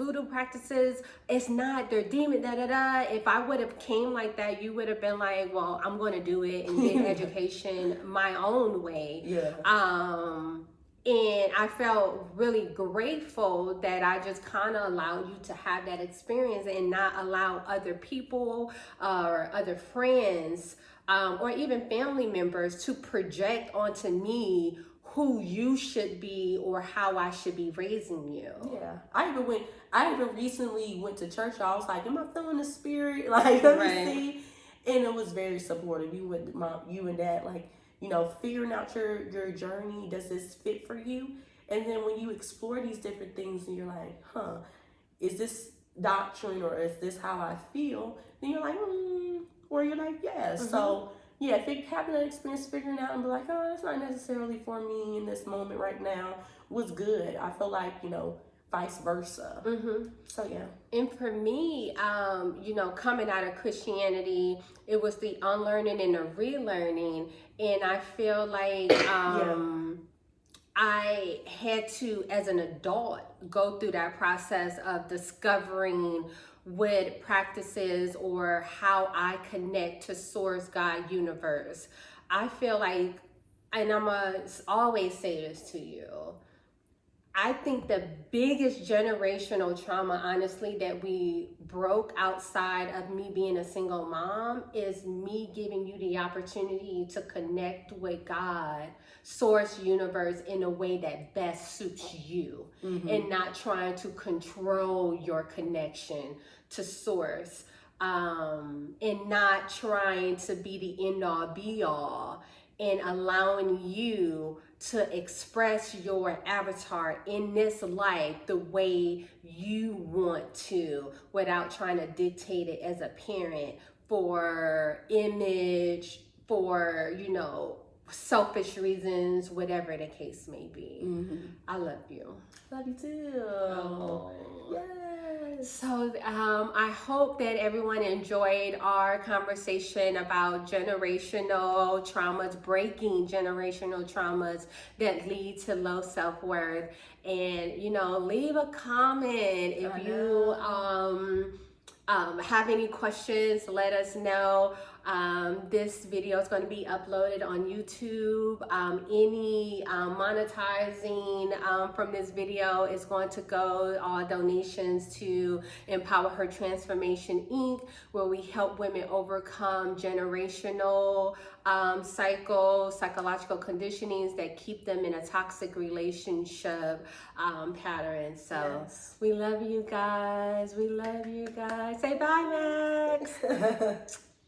[SPEAKER 1] it's not, they're demon, if I would have came like that, you would have been like, well, I'm going to do it and get education my own way.
[SPEAKER 2] Yeah.
[SPEAKER 1] And I felt really grateful that I just kind of allowed you to have that experience and not allow other people or other friends or even family members to project onto me who you should be or how I should be raising you.
[SPEAKER 2] Yeah. I even recently went to church. I was like, am I feeling the spirit? Like, let me see. And it was very supportive. You and Dad, like, you know, figuring out your journey. Does this fit for you? And then when you explore these different things and you're like, is this doctrine or is this how I feel? Then you're like, or you're like, yes. Mm-hmm. So yeah, having that experience, figuring out and be like, oh, that's not necessarily for me in this moment right now was good. I feel like, you know, vice versa. Mm-hmm. So yeah.
[SPEAKER 1] And for me, you know, coming out of Christianity, it was the unlearning and the relearning. And I feel like I had to, as an adult, go through that process of discovering what practices or how I connect to source, God, universe. I feel like, and I'm going to always say this to you, I think the biggest generational trauma, honestly, that we broke outside of me being a single mom is me giving you the opportunity to connect with God, source, universe in a way that best suits you, and not trying to control your connection to source, and not trying to be the end all be all, and allowing you to express your avatar in this life the way you want to without trying to dictate it as a parent for image, for, you know, selfish reasons, whatever the case may be. I love you.
[SPEAKER 2] Love you too.
[SPEAKER 1] Oh.
[SPEAKER 2] Yes.
[SPEAKER 1] So I hope that everyone enjoyed our conversation about generational traumas, breaking generational traumas that lead to low self-worth. And, you know, leave a comment if you have any questions. Let us know. This video is going to be uploaded on YouTube. Any monetizing from this video is going to go, all donations, to Empower Her Transformation Inc., where we help women overcome generational psychological conditionings that keep them in a toxic relationship pattern. So we love you guys. We love you guys. Say bye, Max.